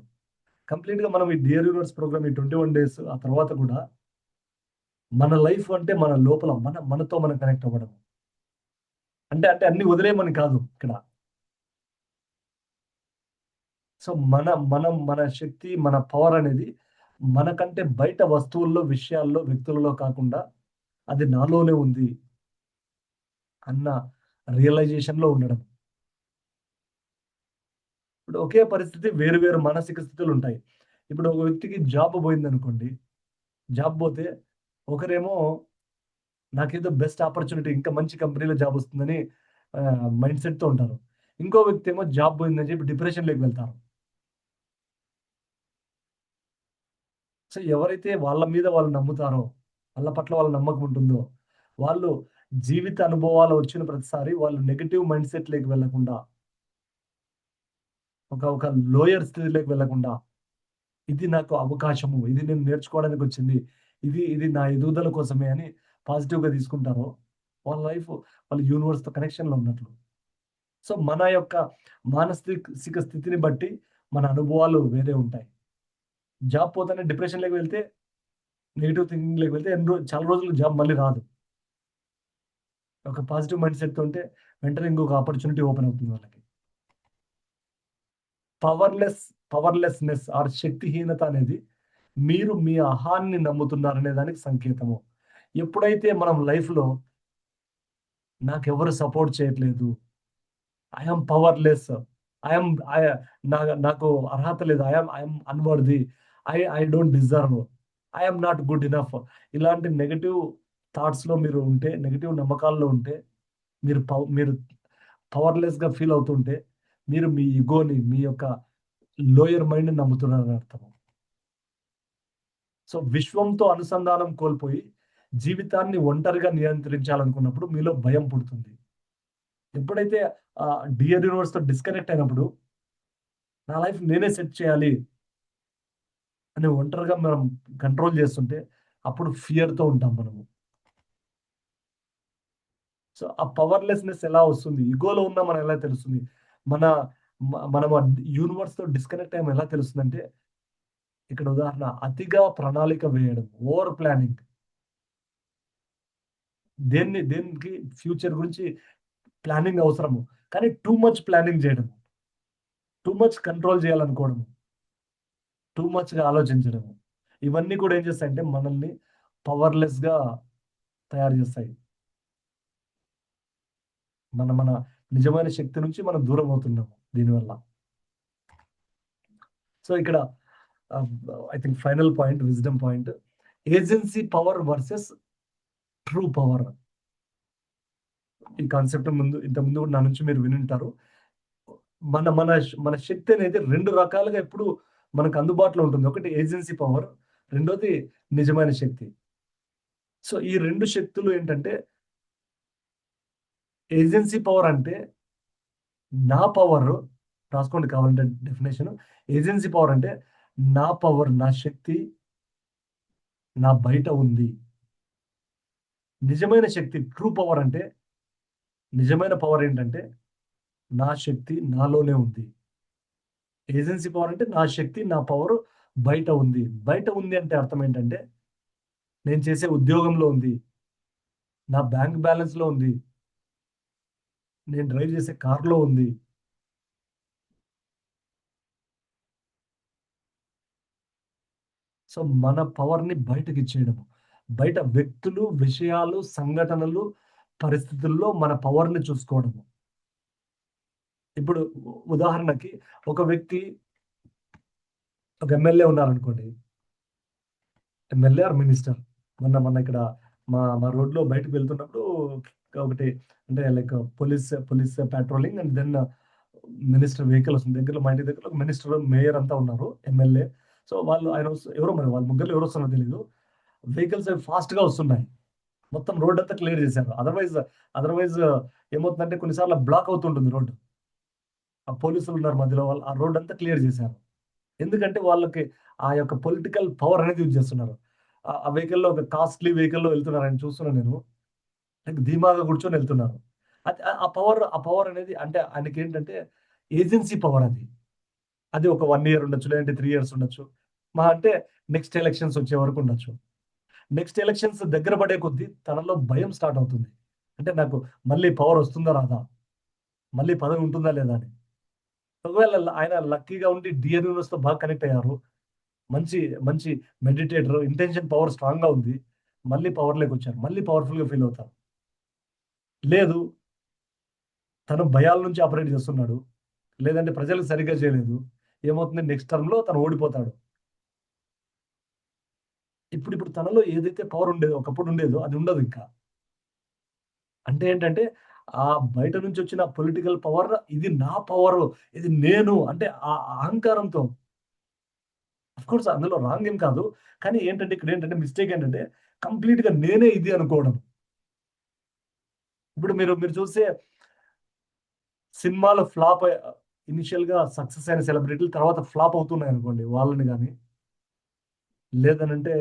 కంప్లీట్‌గా మనం ఈ డియర్ యూనివర్స్ ప్రోగ్రామ్ ఈ 21 డేస్ ఆ తర్వాత కూడా మన లైఫ్ అంటే మన లోపల మనతో మనం కనెక్ట్ అవ్వడం. అంటే అన్నీ వదిలేయమని కాదు ఇక్కడ. సో, మన శక్తి, మన పవర్ అనేది మనకంటే బయట వస్తువుల్లో, విషయాల్లో, వ్యక్తులలో కాకుండా అది నాలోనే ఉంది అన్న రియలైజేషన్‌లో ఉండడం. ఇప్పుడు ఒకే పరిస్థితి వేరు వేరు మానసిక స్థితులుంటాయి. ఇప్పుడు ఒక వ్యక్తికి జాబ్ పోయిందనుకోండి. జాబ్ పోతే ఒకరేమో నాకేదో బెస్ట్ ఆపర్చునిటీ ఇంకా మంచి కంపెనీలో జాబ్ వస్తుందని మైండ్ సెట్‌తో ఉంటారు. ఇంకో వ్యక్తి ఏమో జాబ్ పోయిందని చెప్పి డిప్రెషన్‌లోకి వెళ్తారు. సో, ఎవరైతే వాళ్ళ మీద వాళ్ళు నమ్ముతారో, వాళ్ళ పట్ల వాళ్ళ నమ్మకం ఉంటుందో, వాళ్ళు జీవిత అనుభవాలు వచ్చిన ప్రతిసారి వాళ్ళు నెగెటివ్ మైండ్ సెట్‌లోకి వెళ్ళకుండా, ఒక లోయర్ స్థితిలోకి వెళ్ళకుండా, ఇది నాకు అవకాశము, ఇది నేను నేర్చుకోవడానికొచ్చింది, ఇది నా ఎదుగుదల కోసమే అని పాజిటివ్‌గా తీసుకుంటారో, వాళ్ళ లైఫ్ వాళ్ళు యూనివర్స్‌తో కనెక్షన్‌లో ఉన్నట్లు. సో, మన యొక్క మానసిక స్థితిని బట్టి మన అనుభవాలు వేరే ఉంటాయి. జాబ్ పోతేనే డిప్రెషన్‌లోకి వెళ్తే, నెగెటివ్ థింకింగ్‌లోకి వెళ్తే చాలా రోజులు జాబ్ మళ్ళీ రాదు. ఒక పాజిటివ్ మైండ్ సెట్‌తో ఉంటే వెంటనే ఇంకొక ఆపర్చునిటీ ఓపెన్ అవుతుంది వాళ్ళకి. పవర్‌లెస్ పవర్‌లెస్‌నెస్ ఆర్ శక్తిహీనత అనేది మీరు మీ అహాన్ని నమ్ముతున్నారనే దానికి సంకేతము. ఎప్పుడైతే మనం లైఫ్‌లో నాకెవరు సపోర్ట్ చేయట్లేదు. I am powerless. I am I నా నాకు అర్హత లేదు. I am unworthy. I don't deserve. I am not good enough. ఇలాంటి నెగెటివ్ థాట్స్‌లో మీరు ఉంటే, నెగెటివ్ నమ్మకాల్లో ఉంటే, మీరు పవర్‌లెస్‌గా ఫీల్ అవుతుంటే, మీరు మీ ఇగోని, మీ యొక్క లోయర్ మైండ్‌ని నమ్ముతున్నారని అర్థము. సో, విశ్వంతో అనుసంధానం కోల్పోయి, జీవితాన్ని ఒంటరిగా నియంత్రించాలనుకున్నప్పుడు మీలో భయం పుడుతుంది. ఎప్పుడైతే డియర్ యూనివర్స్‌తో డిస్కనెక్ట్ అయినప్పుడు, నా లైఫ్ నేనే సెట్ చేయాలి అని ఒంటరిగా మనం కంట్రోల్ చేస్తుంటే, అప్పుడు ఫియర్‌తో ఉంటాం మనము. సో, ఆ పవర్‌లెస్‌నెస్ ఎలా వస్తుంది? ఇగోలో ఉన్నామని ఎలా తెలుస్తుంది? మన మనము యూనివర్స్‌తో డిస్కనెక్ట్ అయ్యామని ఎలా తెలుస్తుందంటే, ఇక్కడ ఉదాహరణ అతిగా ప్రణాళిక వేయడం. Over planning. దేనికి ఫ్యూచర్ గురించి ప్లానింగ్ అవసరము. కానీ టూ మచ్ ప్లానింగ్ జేయడం. టూ మచ్ కంట్రోల్ జేయాలనుకోవడము. టూ మచ్‌గా ఆలోచించడము. ఇవన్నీ కూడా ఏం చేస్తాయంటే మనల్ని పవర్‌లెస్‌గా తయారు జేస్తాయి. మన నిజమైన శక్తి నుంచి మనం దూరం అవుతున్నాము దీనివల్ల. సో, ఇక్కడ ఆహ్, I think final point wisdom point. Agency power versus true power. ఈ కాన్సెప్ట్ ఇంతకుముందు కూడా నా నుంచి మీరు వినుంటారు. మన శక్తి అనేది 2 రకాలుగా ఎప్పుడు మనకు అందుబాటులో ఉంటుంది. ఒకటి ఏజెన్సీ పవర్. రెండోది నిజమైన శక్తి. సో, ఈ 2 శక్తులు ఏంటంటే ఏజెన్సీ పవర్ అంటే నా పవరు రాసుకోండి కావాలంటే డెఫినిషన్. ఏజెన్సీ పవర్ అంటే నా పవర్, నా శక్తి నా బయట ఉంది. నిజమైన శక్తి ట్రూ పవర్ అంటే నిజమైన పవర్ ఏంటంటే నా శక్తి నాలోనే ఉంది. ఏజెన్సీ పవర్ అంటే నా శక్తి, నా పవరు బయట ఉంది. బయట ఉంది అంటే అర్థం ఏంటంటే నేను చేసే ఉద్యోగంలో ఉంది. నా బ్యాంక్ బ్యాలెన్స్‌లో ఉంది. నేను డ్రైవ్ చేసే కార్‌లో ఉంది. సో, మన పవర్‌ని బయటకిచ్చేయడము. బయట వ్యక్తులు, విషయాలు, సంఘటనలు, పరిస్థితుల్లో మన పవర్‌ని చూసుకోవడము. ఇప్పుడు ఉదాహరణకి ఒక వ్యక్తి ఒక ఎమ్మెల్యే ఉన్నారనుకోండి. MLA or minister. మొన్న మొన్న ఇక్కడ మా రోడ్‌లో బయటకి వెళ్తున్నప్పుడు ఒకటి అంటే like police patrolling and then minister vehicle వస్తుంది. దగ్గరలో మా ఇంటి దగ్గరలో ఒక మినిస్టర్, మేయర్ అంతా ఉన్నారు. ఎమ్మెల్యే. సో, ఎవరో మరి వాళ్ళ ముగ్గురిలో ఎవరు వస్తున్నారో తెలీదు. వెహికల్స్ అవి ఫాస్ట్‌గా వస్తున్నాయి. మొత్తం రోడ్డంతా క్లియర్ చేశారు. అదర్‌వైజ్ ఏమవుతుందంటే కొన్ని సార్లు బ్లాక్ అవుతుంటుంది రోడ్డు. ఆ పోలీసులున్నారు మధ్యలో వాళ్ళు ఆ రోడ్డంతా క్లియర్ చేశారు. ఎందుకంటే వాళ్ళకి ఆ యొక్క పొలిటికల్ పవర్ అనేది యూజ్ చేస్తున్నారు. ఆ వెహికల్‌లో ఒక కాస్ట్‌లీ వెహికల్‌లో వెళ్తున్నారు ఆయన చూస్తున్నాను నేను. లైక్ ధీమాగా కూర్చొని వెళ్తున్నారు. అది ఆ పవర్ అనేది అంటే ఆయనకేంటంటే ఏజెన్సీ పవర్ అది. అది ఒక 1 ఇయర్ ఉండొచ్చు. లేదంటే 3 ఇయర్స్ ఉండొచ్చు. మహా అంటే నెక్స్ట్ ఎలక్షన్స్ వచ్చే వరకు ఉండొచ్చు. నెక్స్ట్ ఎలక్షన్స్ దగ్గర పడే కొద్దీ తనలో భయం స్టార్ట్ అవుతుంది. అంటే నాకు మళ్ళీ పవర్ వస్తుందా? రాదా? మళ్ళీ పదవి ఉంటుందా? లేదా? అని. ఒకవేళ ఆయన లక్కీగా ఉండి డియర్ యూనివర్స్‌తో బాగా కనెక్ట్ అయ్యారు. మంచి మంచి మెడిటేటర్ ఇంటెన్షన్ పవర్ స్ట్రాంగ్‌గా ఉంది. మళ్ళీ పవర్‌లోకొచ్చారు. మళ్ళీ పవర్‌ఫుల్‌గా ఫీల్ అవుతారు. లేదు తను భయాల నుంచి ఆపరేట్ చేస్తున్నాడు. లేదంటే ప్రజలకు సరిగ్గా చేయలేదు. ఏమవుతుంది నెక్స్ట్ టర్మ్‌లో తను ఓడిపోతాడు. ఇప్పుడు తనలో ఏదైతే పవర్ ఉండేదో, ఒకప్పుడు ఉండేదో అది ఉండదింకా. అంటే ఏంటంటే, బయట నుంచొచ్చిన పొలిటికల్ పవర్ ఇది నా పవరు, ఇది నేను అంటే ఆ అహంకారంతో ఆఫ్‌కోర్స్ అందులో రాంగ్ ఏం కాదు. కానీ ఏంటంటే ఇక్కడేంటంటే మిస్టేక్ ఏంటంటే కంప్లీట్‌గా నేనే ఇది అనుకోవడం. ఇప్పుడు మీరు మీరు చూస్తే సినిమాలో ఫ్లాప్ ఇనిషియల్‌గా సక్సెస్ అయిన సెలబ్రిటీలు తర్వాత ఫ్లాప్ అవుతున్నాయనుకోండి. వాళ్ళని గాని, లేదనంటే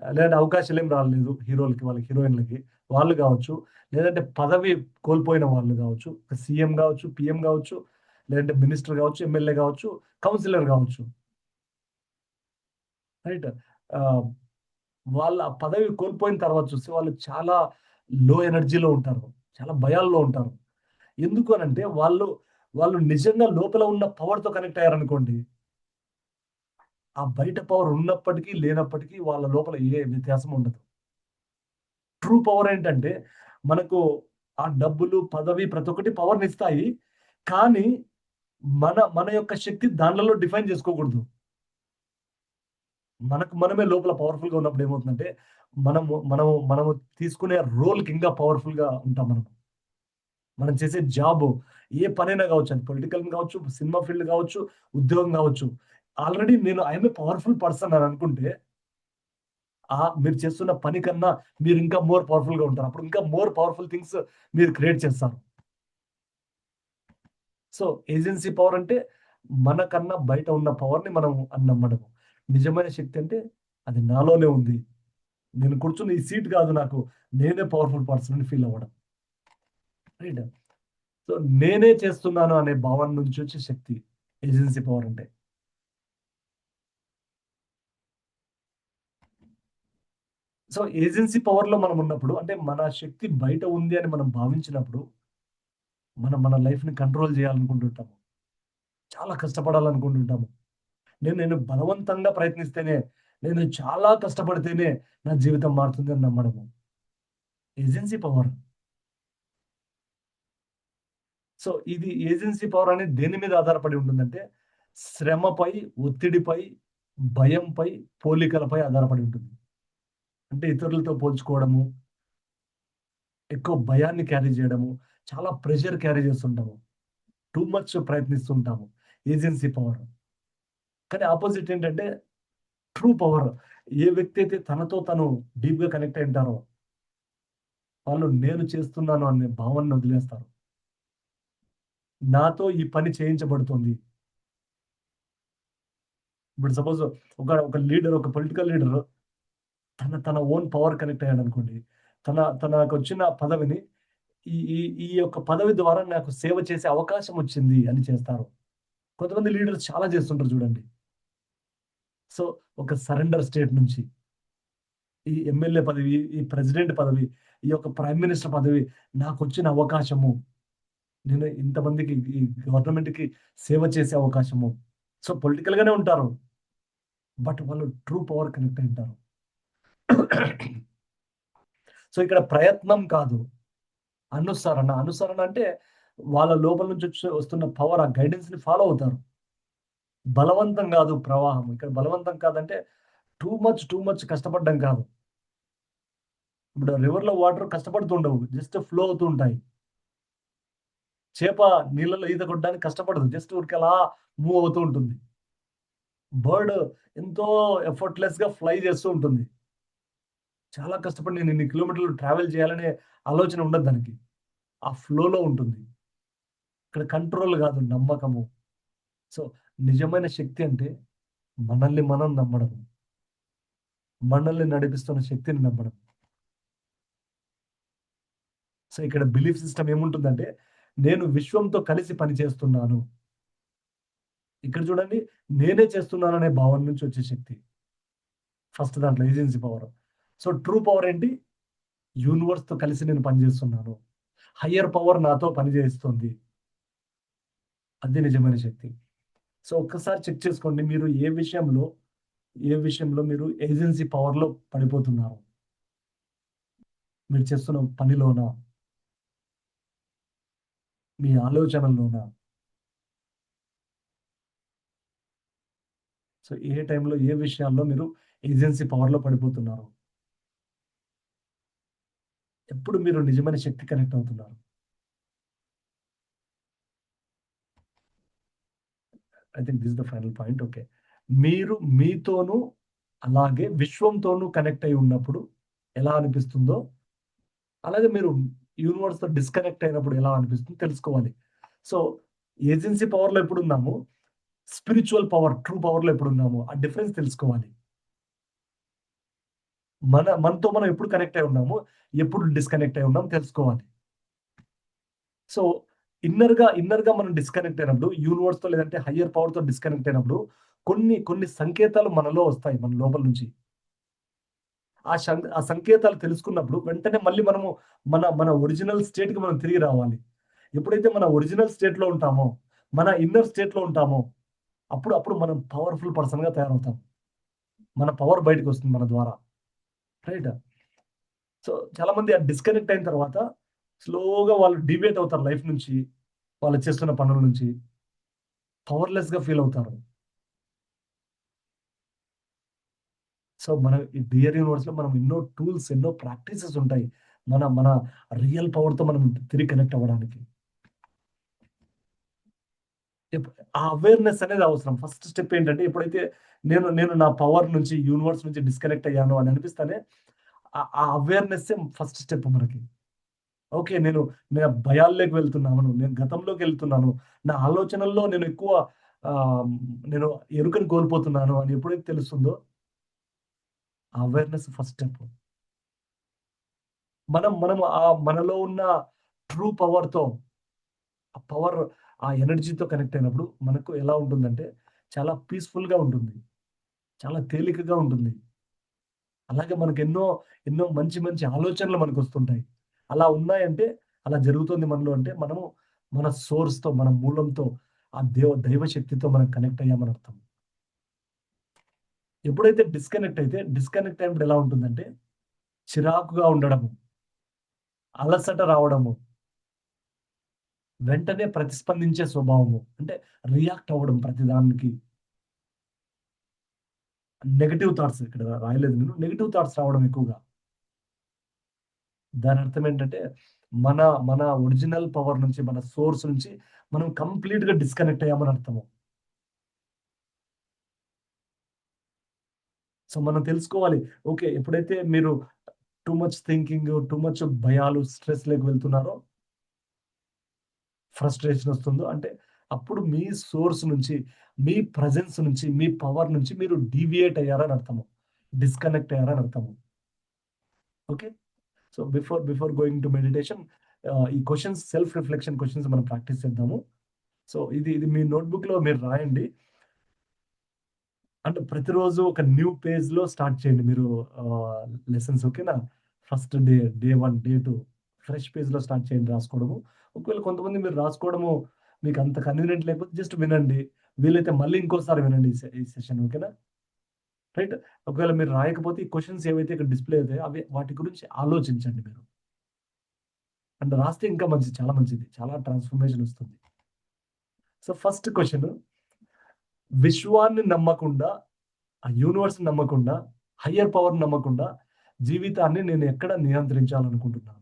లేదంటే అవకాశాలేమి రాలేదు హీరోలకి, వాళ్ళకి హీరోయిన్‌లకి. వాళ్ళు గావచ్చు, లేదంటే పదవి కోల్పోయిన వాళ్ళు గావచ్చు, సీఎం గావచ్చు, పీఎం గావచ్చు, లేదంటే మినిస్టర్ గావచ్చు, ఎమ్మెల్యే గావచ్చు, కౌన్సిలర్ గావచ్చు. రైట్. ఆహ్, వాళ్ళ పదవి కోల్పోయిన తర్వాత చూస్తే వాళ్ళు చాలా లో ఎనర్జీలో ఉంటారు. చాలా భయాల్లో ఉంటారు. ఎందుకు అనంటే వాళ్ళు నిజంగా లోపల ఉన్న పవర్‌తో కనెక్ట్ అయ్యారనుకోండి. ఆ బయట పవర్ ఉన్నప్పటికీ, లేనప్పటికీ వాళ్ళ లోపల ఏ వ్యత్యాసం ఉండదు. ట్రూ పవర్ ఏంటంటే, మనకు ఆ డబ్బులు, పదవి ప్రతి ఒక్కటి పవర్‌నిస్తాయి. కానీ మన యొక్క శక్తి దాన్లలో డిఫైన్ చేసుకోకూడదు. మనకు మనమే లోపల పవర్‌ఫుల్‌గా ఉన్నప్పుడు ఏమవుతుందంటే, మనము తీసుకునే రోల్‌కి ఇంకా పవర్‌ఫుల్‌గా ఉంటాం మనం. మనం చేసే జాబు ఏ పనైనా గావచ్చు. అది పొలిటికల్ గావచ్చు, సినిమా ఫీల్డ్ గావచ్చు, ఉద్యోగం గావచ్చు. ఆల్రెడీ నేను I am a powerful person అని అనుకుంటే, మీరు చేస్తున్న పని కన్నా మీరు ఇంకా మోర్ పవర్‌ఫుల్‌గా ఉంటారు. అప్పుడు ఇంకా మోర్ పవర్‌ఫుల్ థింగ్స్ మీరు క్రియేట్ చేస్తారు. సో, ఏజెన్సీ పవర్ అంటే మనకన్నా బయట ఉన్న పవర్‌ని మనం అని నమ్మడము. నిజమైన శక్తి అంటే అది నాలోనే ఉంది. నేను కూర్చున్న ఈ సీట్ కాదు నాకు. నేనే పవర్‌ఫుల్ పర్సన్ అని ఫీల్ అవ్వడం. రైట్. సో, నేనే చేస్తున్నాను అనే భావన నుంచి వచ్చే శక్తి ఏజెన్సీ పవర్ అంటే. సో, ఏజెన్సీ పవర్‌లో మనం ఉన్నప్పుడు అంటే మన శక్తి బయట ఉంది అని మనం భావించినప్పుడు మనం మన లైఫ్‌ని కంట్రోల్ చేయాలనుకుంటుంటాము. చాలా కష్టపడాలనుకుంటుంటాము. నేను బలవంతంగా ప్రయత్నిస్తేనే, నేను చాలా కష్టపడితేనే నా జీవితం మారుతుందని నమ్మడము. Agency power. సో, ఇది ఏజెన్సీ పవర్ అనేది దేని మీద ఆధారపడి ఉంటుందంటే, శ్రమపై, ఒత్తిడిపై, భయంపై, పోలికలపై ఆధారపడి ఉంటుంది. అంటే ఇతరులతో పోల్చుకోవడము, ఎక్కువ భయాన్ని క్యారీ చేయడము, చాలా ప్రెషర్ క్యారీ చేస్తుంటాము. టూ మచ్ ప్రయత్నిస్తుంటాము. Agency power. కానీ అపోజిట్ ఏంటంటే ట్రూ పవర్. ఏ వ్యక్తి అయితే తనతో తను డీప్‌గా కనెక్ట్ అయి ఉంటారో, వాళ్ళు నేను చేస్తున్నాను అనే భావనను వదిలేస్తారు. నాతో ఈ పని చేయించబడుతుంది. ఇప్పుడు సపోజ్ ఒక లీడర్, ఒక పొలిటికల్ లీడర్ తన ఓన్ పవర్ కనెక్ట్ అయ్యాడనుకోండి. తనకొచ్చిన పదవిని ఈ ఈ ఈ యొక్క పదవి ద్వారా నాకు సేవ చేసే అవకాశం వచ్చింది అని చేస్తారు. కొంతమంది లీడర్స్ చాలా చేస్తుంటారు చూడండి. సో, ఒక సరెండర్ స్టేట్ నుంచి ఈ ఎమ్మెల్యే పదవి, ఈ ప్రెసిడెంట్ పదవి, ఈ యొక్క ప్రైమ్ మినిస్టర్ పదవి నాకొచ్చిన అవకాశము. నేను ఇంతమందికి ఈ గవర్నమెంట్‌కి సేవ చేసే అవకాశము. సో, పొలిటికల్‌గానే ఉంటారు. బట్ వాళ్ళు ట్రూ పవర్ కనెక్ట్ అయి ఉంటారు. సో, ఇక్కడ ప్రయత్నం కాదు. అనుసరణ. అనుసరణ అంటే వాళ్ళ లోపల నుంచి వస్తున్న పవర్ ఆ గైడెన్స్‌ని ఫాలో అవుతారు. బలవంతం గాదు ప్రవాహం. ఇక్కడ బలవంతం కాదంటే టూ మచ్ కష్టపడ్డం కాదు. ఇప్పుడు రివర్‌లో వాటర్ కష్టపడుతూ ఉండవు. జస్ట్ ఫ్లో అవుతూ ఉంటాయి. చేప నీళ్ళలో ఈత కొట్టడానికి కష్టపడదు. జస్ట్ ఊరికే అలా మూవ్ అవుతూ ఉంటుంది. బర్డ్ ఎంతో ఎఫర్ట్‌లెస్‌గా ఫ్లై చేస్తూ ఉంటుంది. చాలా కష్టపడి నేను ఇన్ని కిలోమీటర్లు ట్రావెల్ చేయాలనే ఆలోచన ఉండదు దానికి. ఆ ఫ్లోలో ఉంటుంది. ఇక్కడ కంట్రోల్ గాదు నమ్మకము. సో, నిజమైన శక్తి అంటే మనల్ని మనం నమ్మడం. మనల్ని నడిపిస్తున్న శక్తిని నమ్మడం. సో, ఇక్కడ బిలీఫ్ సిస్టమ్ ఏముంటుందంటే, నేను విశ్వంతో కలిసి పని చేస్తున్నాను. ఇక్కడ చూడండి నేనే చేస్తున్నాననే భావన నుంచి వచ్చే శక్తి. ఫస్ట్ దాంట్లో agency power. So, true power ఏంటి? యూనివర్స్‌తో కలిసి నేను పని చేస్తున్నాను. హైయర్ పవర్ నాతో పని చేయిస్తుంది. అది నిజమైన శక్తి. సో, ఒక్కసారి చెక్ చేసుకోండి. మీరు ఏ విషయంలో మీరు ఏజెన్సీ పవర్‌లో పడిపోతున్నారు? మీరు చేస్తున్న పనిలోనా? మీ ఆలోచనల్లోనా? సో, ఏ టైంలో, ఏ విషయాల్లో మీరు ఏజెన్సీ పవర్‌లో పడిపోతున్నారు. ఎప్పుడు మీరు నిజమైన శక్తి కనెక్ట్ అవుతున్నారు. I think this is the final point. Okay. మీరు మీతోను, అలాగే విశ్వంతోను కనెక్ట్ అయ్యి ఉన్నప్పుడు ఎలా అనిపిస్తుందో, అలాగే మీరు యూనివర్స్‌తో డిస్కనెక్ట్ అయినప్పుడు ఎలా అనిపిస్తుందో తెలుసుకోవాలి. సో, ఏజెన్సీ పవర్‌లో ఎప్పుడున్నాము, స్పిరిచ్యువల్ పవర్, ట్రూ పవర్‌లో ఎప్పుడున్నాము, ఆ డిఫరెన్స్ తెలుసుకోవాలి. మనతో మనం ఎప్పుడు కనెక్ట్ అయి ఉన్నాము, ఎప్పుడు డిస్కనెక్ట్ అయి ఉన్నాం తెలుసుకోవాలి. సో, ఇన్నర్‌గా మనం డిస్కనెక్ట్ అయినప్పుడు, యూనివర్స్‌తో లేదంటే హయ్యర్ పవర్‌తో డిస్కనెక్ట్ అయినప్పుడు, కొన్ని సంకేతాలు మనలో వస్తాయి మన లోపల నుంచి. ఆ సంకేతాలు తెలుసుకున్నప్పుడు వెంటనే మళ్ళీ మనము మన ఒరిజినల్ స్టేట్‌కి మనం తిరిగి రావాలి. ఎప్పుడైతే మన ఒరిజినల్ స్టేట్‌లో ఉంటామో, మన ఇన్నర్ స్టేట్‌లో ఉంటామో, అప్పుడు మనం పవర్‌ఫుల్ పర్సన్‌గా తయారవుతాం. మన పవర్ బయటికొస్తుంది మన ద్వారా. రైట్? సో, చాలామంది డిస్కనెక్ట్ అయిన తర్వాత స్లోగా వాళ్ళు డీవియేట్ అవుతారు లైఫ్ నుంచి. వాళ్ళు చేస్తున్న పనుల నుంచి. పవర్‌లెస్‌గా ఫీల్ అవుతారు. సో, మన ఈ డియర్ యూనివర్స్‌లో మనం ఎన్నో టూల్స్, ఎన్నో ప్రాక్టీసెస్ ఉంటాయి. మన రియల్ పవర్‌తో మనం తిరిగి కనెక్ట్ అవ్వడానికి. ఎప్ ఆ అవేర్‌నెస్ అనేది అవసరం. ఫస్ట్ స్టెప్ ఏంటంటే ఎప్పుడైతే నేను నేను నా పవర్ నుంచి, యూనివర్స్ నుంచి డిస్కనెక్ట్ అయ్యాను అని అనిపిస్తేనే ఆ అవేర్‌నెస్సే ఫస్ట్ స్టెప్ మనకి. ఓకే. నేను భయాల్లోకి వెళ్తున్నాను. నేను గతంలోకెళ్తున్నాను. నా ఆలోచనల్లో నేను ఎక్కువ ఆహ్, నేను ఎరుకను కోల్పోతున్నాను అని ఎప్పుడైతే తెలుస్తుందో, ఆ అవేర్‌నెస్ ఫస్ట్ స్టెప్. మనం మనలో ఉన్న ట్రూ పవర్‌తో, ఆ పవర్, ఆ ఎనర్జీతో కనెక్ట్ అయినప్పుడు మనకు ఎలా ఉంటుందంటే చాలా పీస్‌ఫుల్‌గా ఉంటుంది. చాలా తేలికగా ఉంటుంది. అలాగే ఎన్నో మంచి ఆలోచనలు మనకొస్తుంటాయి. అలా ఉన్నాయంటే, అలా జరుగుతుంది మనలో అంటే, మనము మన సోర్స్‌తో, మన మూలంతో, ఆ దైవ శక్తితో మనం కనెక్ట్ అయ్యామని అర్థం. ఎప్పుడైతే డిస్కనెక్ట్ అయినప్పుడు ఎలా ఉంటుందంటే, చిరాకుగా ఉండడము, అలసట రావడము, వెంటనే ప్రతిస్పందించే స్వభావము. అంటే రియాక్ట్ అవ్వడం ప్రతి దానికి. నెగెటివ్ థాట్స్ ఇక్కడ రాయలేదు నేను. నెగెటివ్ థాట్స్ రావడం ఎక్కువగా. దానర్థం ఏంటంటే, మన మన ఒరిజినల్ పవర్ నుంచి, మన సోర్స్ నుంచి మనం కంప్లీట్‌గా డిస్కనెక్ట్ అయ్యామని అర్థము. సో, మనం తెలుసుకోవాలి. ఓకే. ఎప్పుడైతే మీరు too much thinking, too much భయాలు, స్ట్రెస్‌లోకి వెళ్తున్నారో, ఫ్రస్ట్రేషన్ వస్తుందో, అంటే అప్పుడు మీ సోర్స్ నుంచి, మీ ప్రెజెన్స్ నుంచి, మీ పవర్ నుంచి మీరు డీవియేట్ అయ్యారని అర్థము. డిస్కనెక్ట్ అయ్యారని అర్థము. Okay. So, before going to meditation, ఈ క్వెషన్స్, సెల్ఫ్ రిఫ్లెక్షన్ క్వెషన్స్ మనం ప్రాక్టీస్ చేద్దాము. సో, ఇది మీ నోట్‌బుక్‌లో మీరు రాయండి. అంటే ప్రతిరోజు ఒక న్యూ పేజ్‌లో స్టార్ట్ చేయండి మీరు ఆహ్, లెసన్స్ ఓకేనా? ఫస్ట్ డే 1, డే 2 ఫ్రెష్ పేజ్‌లో స్టార్ట్ చేయండి రాసుకోవడము. ఒకవేళ కొంతమంది మీరు రాసుకోవడము మీకు అంత కన్వీనియంట్ లేకపోతే జస్ట్ వినండి. వీలైతే మళ్ళీ ఇంకోసారి వినండి ఈ సెషన్ ఓకేనా? రైట్. ఒకవేళ మీరు రాయకపోతే ఈ క్వెషన్స్ ఏవైతే ఇక్కడ డిస్‌ప్లే అవుతాయో వాటి గురించి ఆలోచించండి మీరు. అండ్ రాస్తే ఇంకా మంచిది. చాలా మంచిది. చాలా ట్రాన్స్‌ఫర్మేషన్ వస్తుంది. సో, ఫస్ట్ క్వెషన్, విశ్వాన్ని నమ్మకుండా, ఆ యూనివర్స్‌ని నమ్మకుండా, హయ్యర్ పవర్‌ని నమ్మకుండా జీవితాన్ని నేను ఎక్కడ నియంత్రించాలనుకుంటున్నాను?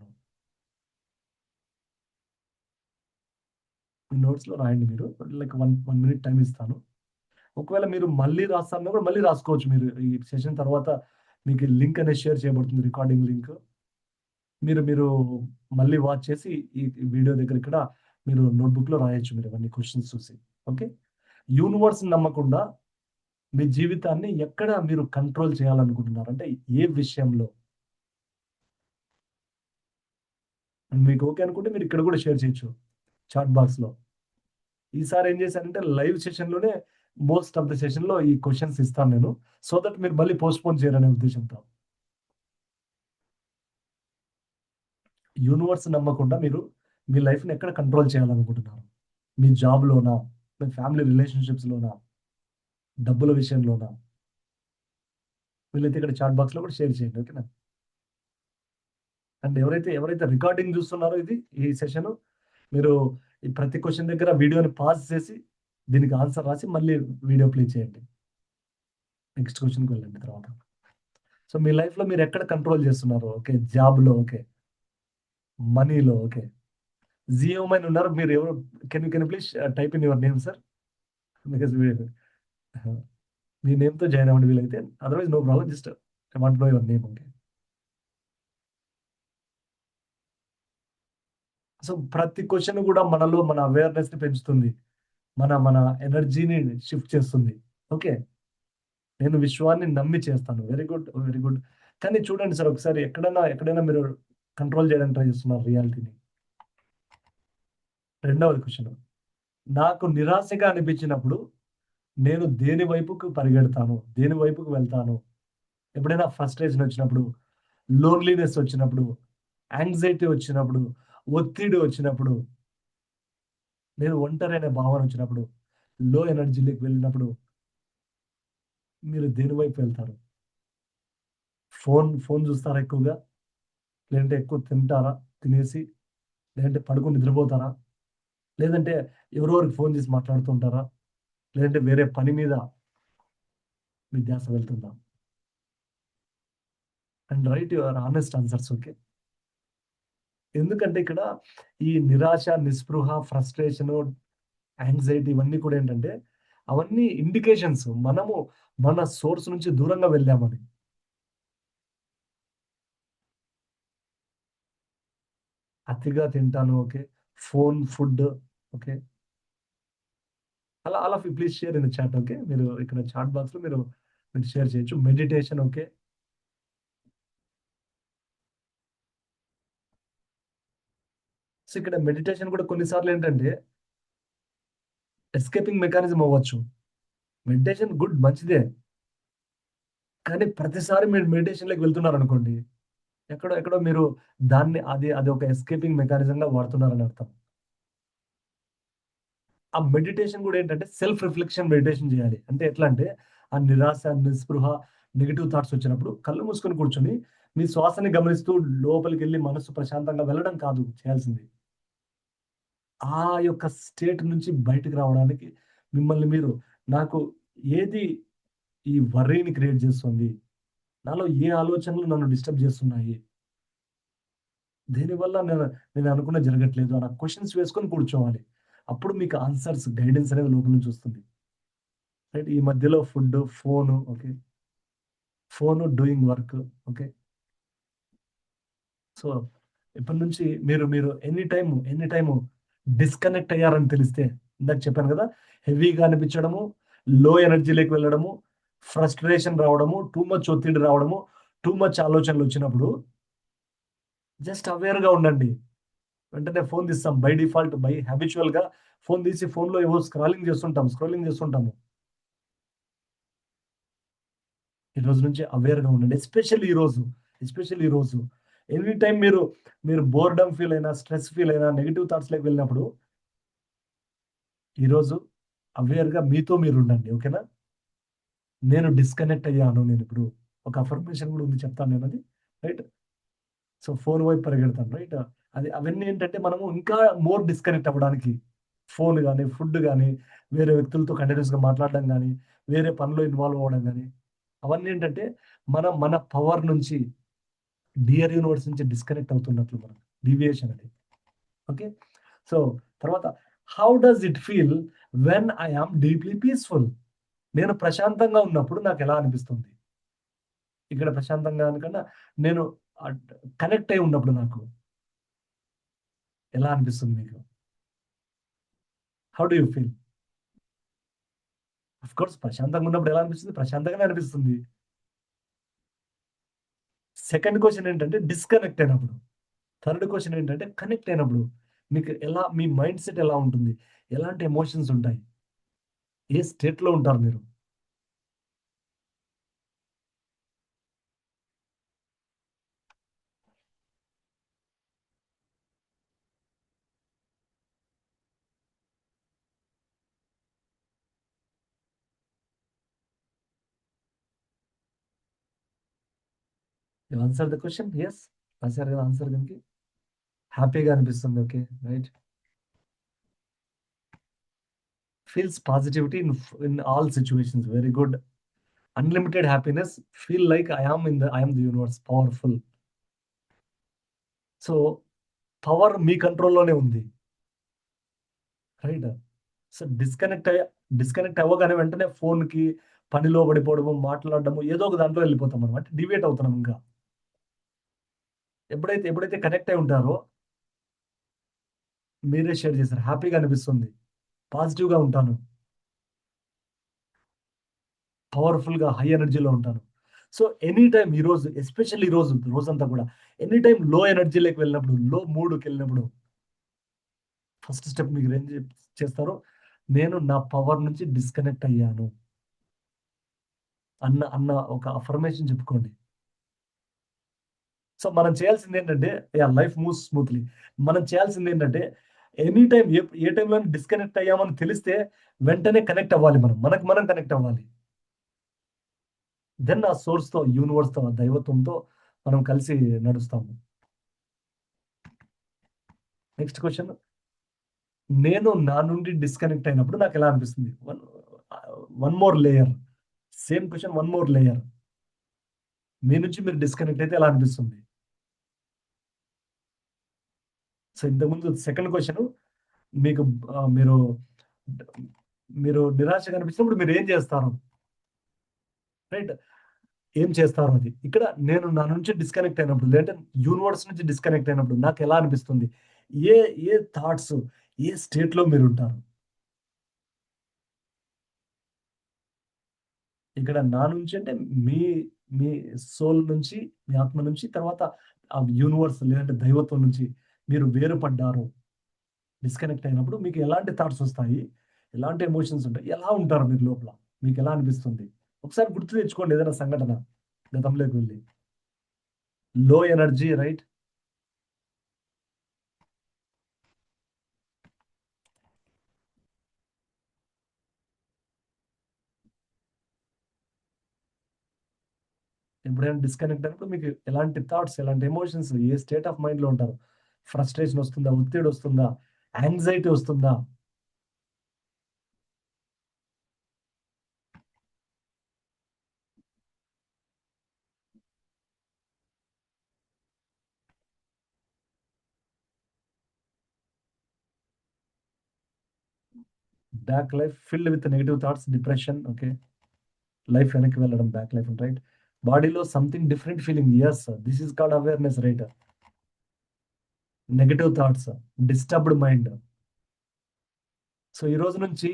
మీ నోట్స్‌లో రాయండి మీరు. లైక్ 1 మినిట్ టైమ్ ఇస్తాను. ఒకవేళ మీరు మళ్ళీ రాస్తారన్నా కూడా మళ్ళీ రాసుకోవచ్చు మీరు. ఈ సెషన్ తర్వాత మీకు లింక్ అనేది షేర్ చేయబడుతుంది. Recording link. మీరు మీరు మళ్ళీ వాచ్ చేసి ఈ వీడియో దగ్గర ఇక్కడ మీరు నోట్‌బుక్‌లో రాయొచ్చు మీరు ఇవన్నీ క్వెషన్స్ చూసి. ఓకే. యూనివర్స్‌ని నమ్మకుండా మీ జీవితాన్ని ఎక్కడ మీరు కంట్రోల్ చేయాలనుకుంటున్నారు? అంటే ఏ విషయంలో? మీకు ఓకే అనుకుంటే మీరు ఇక్కడ కూడా షేర్ చేయొచ్చు. చాట్ బాక్స్‌లో. ఈసారి ఏం చేశానంటే లైవ్ సెషన్‌లోనే మోస్ట్ ఆఫ్ ది సెషన్‌లో ఈ క్వెషన్స్ ఇస్తాను నేను. సో దట్ మీరు మళ్ళీ పోస్ట్‌పోన్ చేయరనే ఉద్దేశ్యంతో. యూనివర్స్ నమ్మకుండా మీరు మీ లైఫ్‌ని ఎక్కడ కంట్రోల్ చేయాలనుకుంటున్నారు? మీ జాబ్‌లోనా? మీ ఫ్యామిలీ రిలేషన్‌షిప్స్‌లోనా? డబ్బుల విషయంలోనా? వీలైతే ఇక్కడ చాట్ బాక్స్‌లో కూడా షేర్ చేయండి. ఓకేనా? అండ్ ఎవరైతే రికార్డింగ్ చూస్తున్నారో ఈ సెషను, మీరు ఈ ప్రతి క్వెషన్ దగ్గర వీడియోని పాజ్ చేసి, దీనికి ఆన్సర్ రాసి మళ్ళీ వీడియో ప్లే చేయండి. నెక్స్ట్ క్వెషన్‌కి వెళ్ళండి తర్వాత. సో, మీ లైఫ్‌లో మీరెక్కడ కంట్రోల్ చేస్తున్నారు? ఓకే. జాబ్‌లో ఓకే. మనీలో ఓకే. జియో మనీ ఉన్నారు. మీరు ఎవరు can you please type in your name sir? Because we ఆహా! మీ నేమ్‌తో జాయిన్ అవ్వండి వీలైతే. Otherwise no problem. Just I want to know your name okay. So, ప్రతి క్వెషన్ గూడా మనలో మన అవేర్‌నెస్‌ని పెంచుతుంది. మన ఎనర్జీని షిఫ్ట్ చేస్తుంది. ఓకే. నేను విశ్వాన్ని నమ్మి చేస్తాను. Very good. Very good. కానీ చూడండి సార్ ఒకసారి ఎక్కడైనా మీరు కంట్రోల్ చేయడానికి ట్రై చేస్తున్నారు రియాలిటీని. రెండవది క్వెషన్. నాకు నిరాశగా అనిపించినప్పుడు నేను దేని వైపుకు పరిగెడతాను? దేని వైపుకు వెళ్తాను? ఎప్పుడైనా ఫ్రస్ట్రేషన్ వచ్చినప్పుడు, లోన్‌లీనెస్ వచ్చినప్పుడు, యాంక్సైటీ వచ్చినప్పుడు, ఒత్తిడి వచ్చినప్పుడు, నేను ఒంటరి అనే భావన వచ్చినప్పుడు, లో ఎనర్జీ‌లోకి వెళ్ళినప్పుడు మీరు దేని వైపు వెళ్తారు? ఫోను చూస్తారా ఎక్కువగా? లేదంటే ఎక్కువ తింటారా? తినేసి లేదంటే పడుకొని నిద్రపోతారా? లేదంటే ఎవరెవరికి ఫోను చేసి మాట్లాడుతూ ఉంటారా? లేదంటే వేరే పని మీద మీ ధ్యాస వెళ్తుందా? And right your honest answers okay. ఎందుకంటే ఇక్కడ ఈ నిరాశ, నిస్పృహ, ఫ్రస్ట్రేషను, యాంక్సైటీ ఇవన్నీ కూడా ఏంటంటే అవన్నీ ఇండికేషన్స్. మనము మన సోర్స్ నుంచి దూరంగా వెళ్ళామని. అతిగా తింటాను ఓకే. Food okay. అలా please share in the chat okay. మీరు ఇక్కడ చాట్ బాక్స్‌లో మీరు షేర్ చేయొచ్చు. Meditation okay. సో, ఇక్కడ మెడిటేషన్ కూడా కొన్ని సార్లు ఏంటంటే ఎస్కేపింగ్ మెకానిజం అవ్వచ్చు. మెడిటేషన్ గుడ్ మంచిదే. కానీ ప్రతిసారి మీరు మెడిటేషన్‌లోకి వెళ్తున్నారనుకోండి, ఎక్కడో మీరు అది ఒక ఎస్కేపింగ్ మెకానిజంగా వాడుతున్నారని అర్థం. ఆ మెడిటేషన్ గూడా ఏంటంటే సెల్ఫ్ రిఫ్లెక్షన్ మెడిటేషన్ జేయాలి. అంటే ఎట్లా అంటే ఆ నిరాశ, నిస్పృహ, నెగెటివ్ థాట్స్ వచ్చినప్పుడు కళ్ళు మూసుకొని కూర్చొని మీ శ్వాసని గమనిస్తూ లోపలికెళ్ళి మనస్సు ప్రశాంతంగా వెళ్ళడం కాదు చేయాల్సింది. ఆ యొక్క స్టేట్ నుంచి బయటికి రావడానికి మిమ్మల్ని మీరు నాకు ఏది ఈ వర్రీని క్రియేట్ చేస్తుంది? నాలో ఏ ఆలోచనలు నన్ను డిస్టర్బ్ చేస్తున్నాయి? దేనివల్ల నేను అనుకున్నది జరగట్లేదు అన్న క్వెషన్స్ వేసుకొని కూర్చోవాలి. అప్పుడు మీకు ఆన్సర్స్, గైడెన్స్ అనేది లోపల నుంచి వస్తుంది. రైట్. ఈ మధ్యలో phone okay. Phone doing work okay. So, ఇప్పటి నుంచి మీరు మీరు ఎనీ టైము డిస్కనెక్ట్ అయ్యారని తెలిస్తే ఇందాక చెప్పాను గదా! హెవీగా అనిపించడము, లో ఎనర్జీ‌లోకి వెళ్ళడము, ఫ్రస్ట్రేషన్ రావడము, టూ మచ్ ఒత్తిడి రావడము, టూ మచ్ ఆలోచనలొచ్చినప్పుడు జస్ట్ అవేర్‌గా ఉండండి. వెంటనే ఫోను తీస్తాం. బై డిఫాల్ట్ హాబిచ్యువల్‌గా ఫోను తీసి ఫోనులో ఏవో స్క్రోలింగ్ చేస్తుంటాము. ఈ రోజు నుంచి అవేర్‌గా ఉండండి. ఎస్పెషల్లీ ఈ రోజు. ఎనీ టైమ్ మీరు బోర్‌డమ్ ఫీల్ అయినా, స్ట్రెస్ ఫీల్ అయినా, నెగెటివ్ థాట్స్‌లోకి వెళ్ళినప్పుడు ఈరోజు అవేర్‌గా మీతో మీరుండండి. ఓకేనా? నేను డిస్కనెక్ట్ అయ్యాను నేనిప్పుడు. ఒక అఫర్మేషన్ గూడా ఉంది చెప్తాను నేనది. రైట్. సో, ఫోను వైపు పరిగెడతాను. రైట్. అవన్నీ ఏంటంటే మనము ఇంకా మోర్ డిస్కనెక్ట్ అవ్వడానికి ఫోను గాని, ఫుడ్ గాని, వేరే వ్యక్తులతో కంటిన్యూయస్‌గా మాట్లాడడం గాని, వేరే పనిలో ఇన్వాల్వ్ అవ్వడం గాని, అవన్నీ ఏంటంటే మన పవర్ నుంచి డియర్ యూనివర్స్ నుంచి డిస్కనెక్ట్ అవుతున్నట్లు మనం. డీవియేషన్ అది. ఓకే. సో, తర్వాత how does it feel when I am deeply peaceful? నేను ప్రశాంతంగా ఉన్నప్పుడు నాకెలా అనిపిస్తుంది? ఇక్కడ ప్రశాంతంగా అనకన్నా నేను అట్ కనెక్ట్ అయ్యి ఉన్నప్పుడు నాకు ఎలా అనిపిస్తుంది మీకు? How do you feel? Of course ప్రశాంతంగా ఉన్నప్పుడు ఎలా అనిపిస్తుంది? ప్రశాంతంగానే అనిపిస్తుంది. సెకండ్ క్వెషన్ ఏంటంటే డిస్కనెక్ట్ అయినప్పుడు. థర్డ్ క్వెషన్ ఏంటంటే కనెక్ట్ అయినప్పుడు. మీకు మీ మైండ్ సెట్ ఎలా ఉంటుంది? ఎలాంటి ఎమోషన్స్ ఉంటాయి? ఏ స్టేట్‌లో ఉంటారు మీరు? You answer the question. Yes. రాసారు కదా ఆన్సర్ దీనికి. హ్యాపీగా అనిపిస్తుంది. Okay. Right. Feels positivity in all situations. Very good. Unlimited happiness, feel like I am the universe పవర్‌ఫుల్. సో, పవర్ మీ కంట్రోల్‌లోనే ఉంది. రైట్. సో, డిస్కనెక్ట్ అవ్వగానే వెంటనే ఫోన్‌కి పనిలో పడిపోవడము, మాట్లాడడము ఏదో ఒక దాంట్లో వెళ్ళిపోతాం మనం. అంటే డీవియేట్ అవుతున్నాం ఇంకా. ఎప్పుడైతే కనెక్ట్ అయి ఉంటారో మీరే షేర్ చేశారు. హ్యాపీగా అనిపిస్తుంది. పాజిటివ్‌గా ఉంటాను. పవర్‌ఫుల్‌గా హై ఎనర్జీలో ఉంటాను. సో, ఎనీ టైమ్ ఈరోజు ఎస్పెషల్లీ ఈరోజు రోజంతా కూడా ఎనీ టైమ్ లో ఎనర్జీలోకి వెళ్ళినప్పుడు, లో మూడ్‌కెళ్ళినప్పుడు ఫస్ట్ స్టెప్ మీరేం చేస్తారో, నేను నా పవర్ నుంచి డిస్కనెక్ట్ అయ్యాను అన్న అన్న ఒక అఫర్మేషన్ చెప్పుకోండి. సో, మనం చేయాల్సిందేంటంటే లైఫ్ మూవ్స్ స్మూత్‌లీ. మనం చేయాల్సిందేంటంటే ఎనీ టైమ్ ఏ టైమ్‌లోని డిస్కనెక్ట్ అయ్యామని తెలిస్తే వెంటనే కనెక్ట్ అవ్వాలి మనం. మనకు మనం కనెక్ట్ అవ్వాలి. దెన్ ఆ సోర్స్‌తో, యూనివర్స్‌తో, ఆ దైవత్వంతో మనం కలిసి నడుస్తాము. Next question. నేను నా నుండి డిస్కనెక్ట్ అయినప్పుడు నాకెలా అనిపిస్తుంది? One more layer. Same question one more layer. మీ నుంచి మీరు డిస్కనెక్ట్ అయితే ఎలా అనిపిస్తుంది? సో, ఇంతకుముందు సెకండ్ క్వెషను మీకు మీరు మీరు నిరాశగా అనిపించినప్పుడు మీరేం చేస్తారు? రైట్. ఏం చేస్తారు అది. ఇక్కడ నేను నా నుంచి డిస్కనెక్ట్ అయినప్పుడు లేదంటే యూనివర్స్ నుంచి డిస్కనెక్ట్ అయినప్పుడు నాకెలా అనిపిస్తుంది? ఏ ఏ థాట్స్, ఏ స్టేట్‌లో మీరుంటారు? ఇక్కడ నా నుంచి అంటే మీ, మీ సోల్ నుంచి, మీ ఆత్మ నుంచి తర్వాత ఆ యూనివర్స్ లేదంటే దైవత్వం నుంచి మీరు వేరుపడ్డారు. డిస్కనెక్ట్ అయినప్పుడు మీకు ఎలాంటి థాట్స్ ఒస్తాయి? ఎలాంటి ఎమోషన్స్ ఉంటాయి? ఎలా ఉంటారు మీరు లోపల? మీకెలా అనిపిస్తుంది? ఒకసారి గుర్తు తెచ్చుకోండి ఏదైనా సంఘటన గతంలోకి వెళ్లి. లో ఎనర్జీ రైట్? ఎప్పుడైనా డిస్కనెక్ట్ అయినప్పుడు మీకు ఎలాంటి థాట్స్, ఎలాంటి ఎమోషన్స్, ఏ స్టేట్ ఆఫ్ మైండ్‌లో ఉంటారు? ఫ్రస్ట్రేషన్ ఒస్తుందా? ఒత్తిడొస్తుందా? యాంక్సైటీ ఒస్తుందా? Back life filled with negative thoughts, depression okay. Life వెనక్కి వెళ్ళడం బ్యాక్ లైఫ్ రైట్. బాడీలో something different feeling yes. This is called awareness right. Negative thoughts, disturbed mind. So, ఈ రోజు నుంచి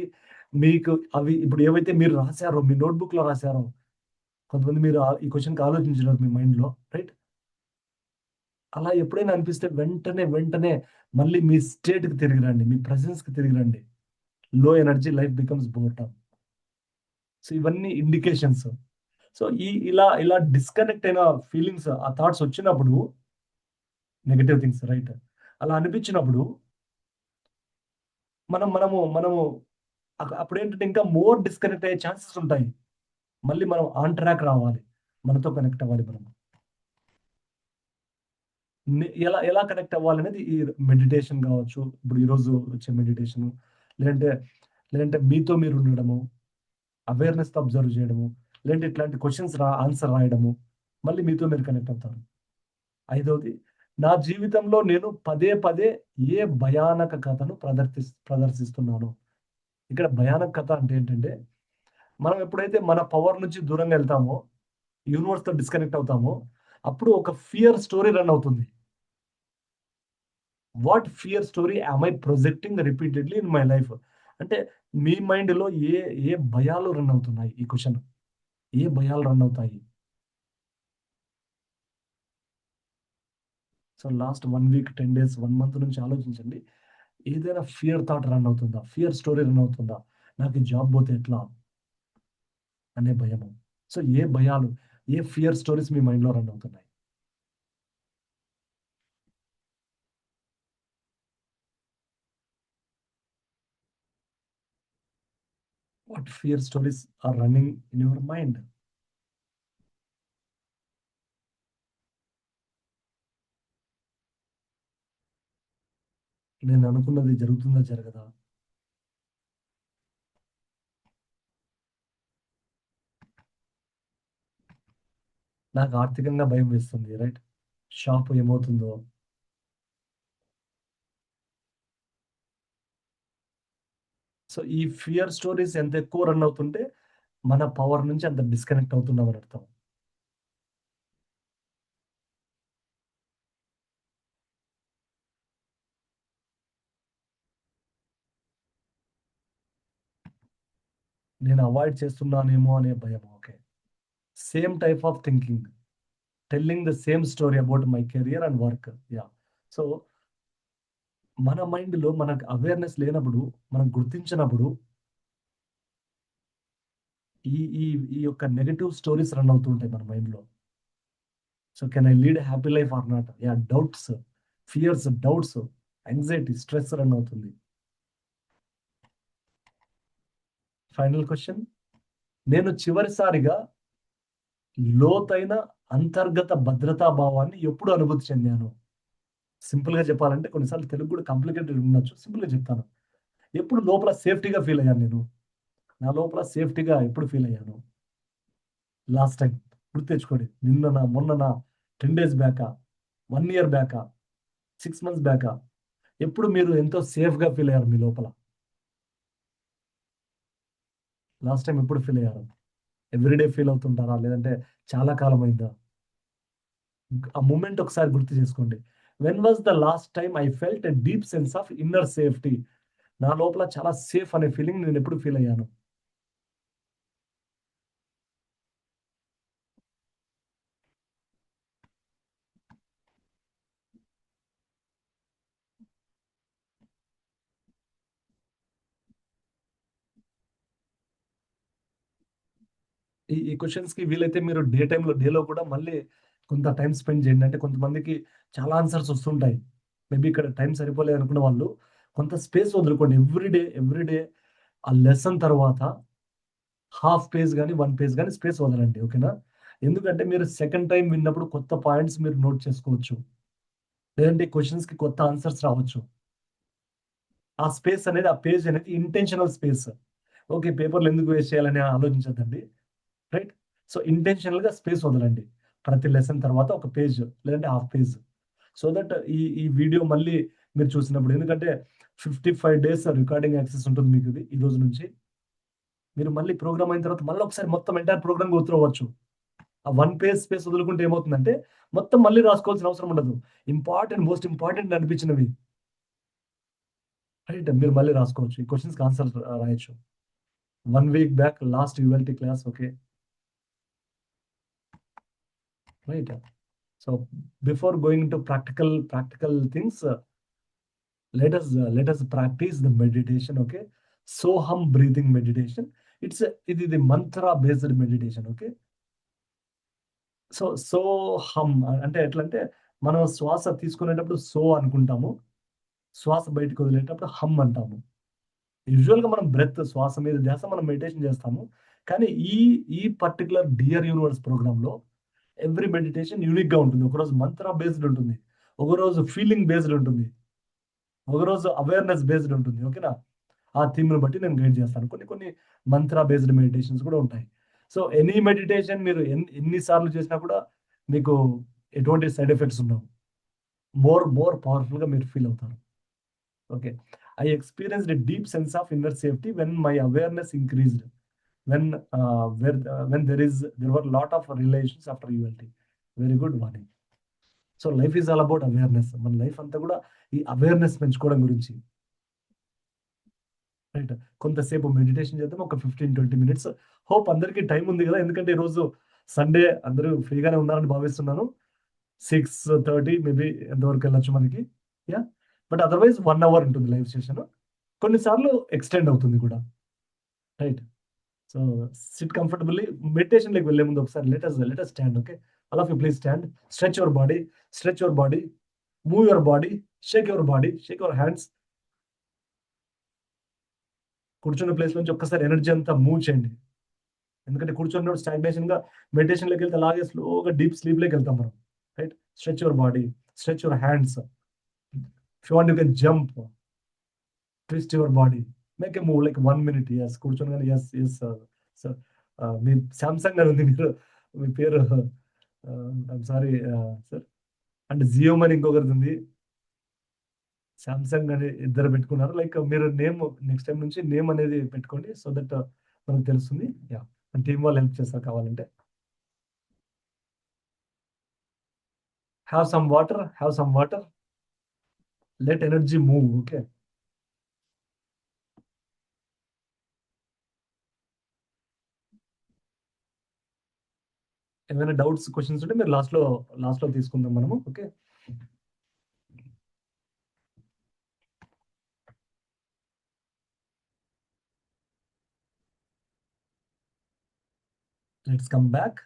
మీకు అవి ఇప్పుడు ఏవైతే మీరు రాసారో, మీ నోట్‌బుక్‌లో రాసారో, కొంతమంది మీరు ఈ క్వెషన్‌కి ఆలోచించినారు మీ మైండ్‌లో రైట్. అలా ఎప్పుడైనా అనిపిస్తే వెంటనే మళ్ళీ మీ స్టేట్‌కి తిరిగి రండి. మీ ప్రెజెన్స్‌కి తిరిగి రండి. లో energy life becomes boredom. So, ఇవన్నీ ఇండికేషన్స్. సో, ఇలా డిస్కనెక్ట్ అయిన ఫీలింగ్స్, ఆ థాట్స్ వచ్చినప్పుడు నెగెటివ్ థింగ్స్ రైట్. అలా అనిపించినప్పుడు మనము అప్పుడేంటంటే ఇంకా మోర్ డిస్కనెక్ట్ అయ్యే ఛాన్సెస్ ఉంటాయి. మళ్ళీ మనం ఆన్ ట్రాక్ రావాలి. మనతో కనెక్ట్ అవ్వాలి మనం. ఎలా ఎలా కనెక్ట్ అవ్వాలనేది ఈ మెడిటేషన్ గావచ్చు. ఇప్పుడు ఈరోజు వచ్చే మెడిటేషను. లేదంటే, లేదంటే మీతో మీరు ఉండడము. అవేర్‌నెస్‌తో అబ్జర్వ్ జేయడము. లేదంటే ఇట్లాంటి క్వెషన్స్ ఆన్సర్ రాయడము. మళ్ళీ మీతో మీరు కనెక్ట్ అవుతారు. ఐదవది, నా జీవితంలో నేను పదే ఏ భయానక కథను ప్రదర్శిస్తున్నాను. ఇక్కడ భయానక కథ అంటే ఏంటంటే, మనం ఎప్పుడైతే మన పవర్ నుంచి దూరంగా ఎళ్తామో, యూనివర్స్‌తో డిస్కనెక్ట్ అవుతామో, అప్పుడు ఒక ఫియర్ స్టోరీ రన్ అవుతుంది. What fear story am I projecting repeatedly in my life? అంటే మీ మైండ్‌లో ఏ భయాలు రన్ అవుతున్నాయి? ఈ క్వెషన్. ఏ భయాలు రన్ అవుతాయి? So, last 1 week, 10 days, 1 month నుంచి ఆలోచించండి. ఏదైనా ఫియర్ థాట్ రన్ అవుతుందా? ఫియర్ స్టోరీ రన్ అవుతుందా? నాకు ఈ జాబ్ పోతే ఎట్లా? అనే భయము. సో, ఏ భయాలు, ఏ ఫియర్ స్టోరీస్ మీ మైండ్‌లో రన్ అవుతున్నాయి? What fear stories are running in your mind? నేను అనుకున్నది జరుగుతుందా? జరగదా? నాకు ఆర్థికంగా భయం వేస్తుంది. రైట్? షాప్ ఏమవుతుందో? సో, ఈ ఫియర్ స్టోరీస్ ఎంత ఎక్కువ రన్ అవుతుంటే, మన పవర్ నుంచి అంత డిస్కనెక్ట్ అవుతున్నామని అర్థం. నేను అవాయిడ్ చేస్తున్నానేమో అనే భయం. Okay. Same type of thinking. Telling the same story about my career and work. Yeah! So, మన మైండ్‌లో మనకు అవేర్‌నెస్ లేనప్పుడు, మనం గుర్తించనప్పుడు ఈ ఈ ఈ యొక్క నెగెటివ్ స్టోరీస్ రన్ అవుతూ ఉంటాయి మన మైండ్‌లో. So, can I lead a happy life or not? Yeah! Doubts, fears, doubts, anxiety, stress run అవుతుంది. Final question. నేను చివరిసారిగా లోతైన అంతర్గత భద్రతా భావాన్ని ఎప్పుడు అనుభూతి చెందాను? సింపుల్‌గా చెప్పాలంటే కొన్నిసార్లు తెలుగు కూడా కాంప్లికేటెడ్ ఉండొచ్చు. సింపుల్‌గా చెప్తాను. ఎప్పుడు లోపల సేఫ్టీగా ఫీల్ అయ్యాను నేను. నా లోపల సేఫ్టీగా ఎప్పుడు ఫీల్ అయ్యాను? లాస్ట్ టైమ్ గుర్తు తెచ్చుకోండి. నిన్ననా? మొన్ననా? 10 డేస్ బ్యాకా? 1 ఇయర్ బ్యాకా? 6 మంత్స్ బ్యాకా? ఎప్పుడు మీరు ఎంతో సేఫ్‌గా ఫీల్ అయ్యారు మీ లోపల? లాస్ట్ టైమ్ ఎప్పుడు ఫీల్ అయ్యారు? ఎవ్రీ డే ఫీల్ అవుతుంటారా? లేదంటే చాలా కాలం అయిందా? ఆ మూమెంట్ ఒకసారి గుర్తు చేసుకోండి. When was the last time I felt a deep sense of inner safety? నా లోపల చాలా సేఫ్ అనే ఫీలింగ్ నేనెప్పుడు ఫీల్ అయ్యాను? ఈ క్వెషన్స్‌కి వీలైతే మీరు డేలో కూడా మళ్ళీ కొంత టైమ్ స్పెండ్ చేయండి. అంటే కొంతమందికి చాలా ఆన్సర్స్ వస్తుంటాయి. మేబీ ఇక్కడ టైమ్ సరిపోలేదు అనుకున్న వాళ్ళు కొంత స్పేస్ వదులుకోండి. ఎవ్రీ డే ఆ లెసన్ తర్వాత హాఫ్ పేజ్ గాని, 1 పేజ్ గాని స్పేస్ వదలండి. ఓకేనా? ఎందుకంటే మీరు సెకండ్ టైమ్ విన్నప్పుడు కొత్త పాయింట్స్ మీరు నోట్ చేసుకోవచ్చు. లేదంటే క్వెషన్స్‌కి కొత్త ఆన్సర్స్ రావచ్చు. ఆ స్పేస్ అనేది, ఆ పేజ్ అనేది ఇంటెన్షనల్ స్పేస్. ఓకే. పేపర్‌లో ఎందుకు వేస్ట్ చేయాలని ఆలోచించొద్దండి. రైట్? సో, ఇంటెన్షనల్‌గా స్పేస్ వదలండి. ప్రతి లెసన్ తర్వాత ఒక పేజ్ లేదంటే హాఫ్ పేజ్. సో దట్ ఈ వీడియో మళ్ళీ మీరు చూసినప్పుడు ఎందుకంటే 55 డేస్ రికార్డింగ్ యాక్సెస్ ఉంటుంది మీకిది ఈ రోజు నుంచి. మీరు మళ్ళీ ప్రోగ్రామ్ అయిన తర్వాత మళ్ళీ ఒకసారి మొత్తం ఎంటైర్ ప్రోగ్రామ్ గో త్రూ అవ్వచ్చు. ఆ 1 పేజ్ స్పేస్ వదులుకుంటే ఏమవుతుందంటే మొత్తం మళ్ళీ రాసుకోవాల్సిన అవసరం ఉండదు. మోస్ట్ ఇంపార్టెంట్ అనిపించినవి రైట్ మీరు మళ్ళీ రాసుకోవచ్చు. ఈ క్వెషన్స్‌కి ఆన్సర్ రాయొచ్చు. 1 week back last ULT class okay. Right. So before going to practical things let us practice the meditation. Okay. Soham breathing meditation. ఇది మంత్ర బేస్డ్ మెడిటేషన్. ఓకే. సోహం అంటే ఎట్లంటే మనం శ్వాస తీసుకునేటప్పుడు సో అనుకుంటాము. శ్వాస బయటకి వదిలేటప్పుడు హమ్ అంటాము. యూజువల్‌గా మనం శ్వాస మీద ధ్యాస మనం మెడిటేషన్ చేస్తాము. కానీ ఈ ఈ పర్టిక్యులర్ డియర్ యూనివర్స్ ప్రోగ్రామ్‌లో ఎవ్రీ మెడిటేషన్ యూనిక్‌గా ఉంటుంది. ఒకరోజు మంత్ర బేస్డ్ ఉంటుంది. ఒకరోజు ఫీలింగ్ బేస్డ్ ఉంటుంది. ఒకరోజు అవేర్‌నెస్ బేస్డ్ ఉంటుంది. ఓకేనా? ఆ థీమ్‌ని బట్టి నేను గైడ్ చేస్తాను. కొన్ని కొన్ని మంత్ర బేస్డ్ మెడిటేషన్స్ కూడా ఉంటాయి. సో, ఎనీ మెడిటేషన్ మీరు ఎన్ని సార్లు చేసినా కూడా మీకు ఎటువంటి సైడ్ ఎఫెక్ట్స్ ఉండవు. మోర్ పవర్‌ఫుల్‌గా మీరు ఫీల్ అవుతారు. Okay. I experienced a deep sense of inner safety when my awareness increased. When when there were lot of realizations after ULT. Very good morning. So, life is all about awareness. మన life అంతా కూడా ఈ awareness పెంచుకోవడం గురించి. Right. కొంతసేపు meditation చేద్దాం. ఒక 15, 20 minutes. Hope అందరికి టైమ్ ఉంది గదా! ఎందుకంటే ఈరోజు సండే అందరూ ఫ్రీగానే ఉన్నారని భావిస్తున్నాను. 6:30 మేబీ ఎంతవరకెళ్ళొచ్చు మనకి. యాహ్! బట్ అదర్‌వైజ్ 1 అవర్ ఉంటుంది లైవ్ సెషన్. కొన్ని సార్లు ఎక్స్‌టెండ్ అవుతుంది కూడా. రైట్. So, sit comfortably. మెడిటేషన్‌లోకి వెళ్ళే ముందు ఒకసారి let us stand. Okay. All of you please stand. Stretch your body. Stretch your body. Move your body. Shake your body. Shake your hands. కూర్చున్న place నుంచి ఒక్కసారి ఎనర్జీ అంతా మూవ్ చేయండి. ఎందుకంటే కూర్చున్నప్పుడు స్టాగ్నేషన్‌గా మెడిటేషన్‌లోకెళ్తే అలాగే స్లోగా డీప్ స్లీప్‌లోకెళ్తాం మనం. Right? Stretch your body, stretch your hands. If you want you can jump, twist your body, make a move like 1 minute. Yes కూర్చొని గాని యెస్. మీ సామ్‌సంగ్ అని ఉంది. మీ పేరు ఐమ్ సారీ సార్. అంటే జియో మనీ ఇంకొకరిది ఉంది. సామ్‌సంగ్ అని ఇద్దరు పెట్టుకున్నారు. లైక్ మీరు నేమ్ నెక్స్ట్ టైమ్ నుంచి నేమ్ అనేది పెట్టుకోండి. సో దట్ మనకు తెలుస్తుంది. యాహ్! మన టీమ్ వాళ్ళు హెల్ప్ చేస్తారు కావాలంటే. Have some water, have some water. Let energy move. Okay. ఏమైనా డౌట్స్, క్వెషన్స్ ఉంటే మీరు లాస్ట్‌లో తీసుకుందాం మనము. Okay. Let's come back.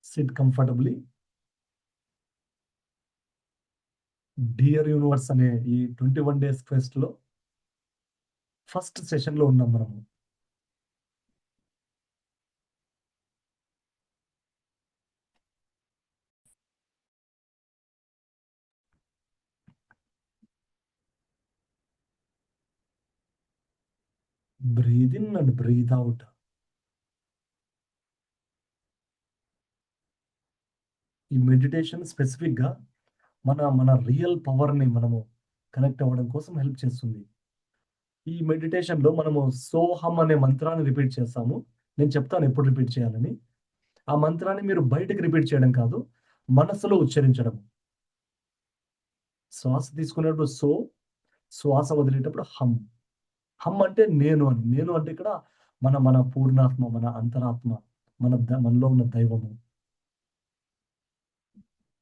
Sit comfortably. Dear universe అనే ఈ 21 డేస్ క్వెస్ట్‌లో ఫస్ట్ సెషన్‌లో ఉన్నాం మనము. Breathe in and breathe out. ఈ మెడిటేషన్ స్పెసిఫిక్‌గా మన రియల్ పవర్‌ని మనము కనెక్ట్ అవ్వడం కోసం హెల్ప్ చేస్తుంది. ఈ మెడిటేషన్‌లో మనము సోహం అనే మంత్రాన్ని రిపీట్ చేస్తాము. నేను చెప్తాను ఎప్పుడు రిపీట్ చేయాలని. ఆ మంత్రాన్ని మీరు బయటకి రిపీట్ చేయడం కాదు, మనసులో ఉచ్చరించడం. శ్వాస తీసుకునేటప్పుడు సో, శ్వాస వదిలేటప్పుడు హం. హమ్ అంటే నేను అని. నేను అంటే ఇక్కడ మన మన పూర్ణాత్మ, మన అంతరాత్మ, మనలో ఉన్న దైవము.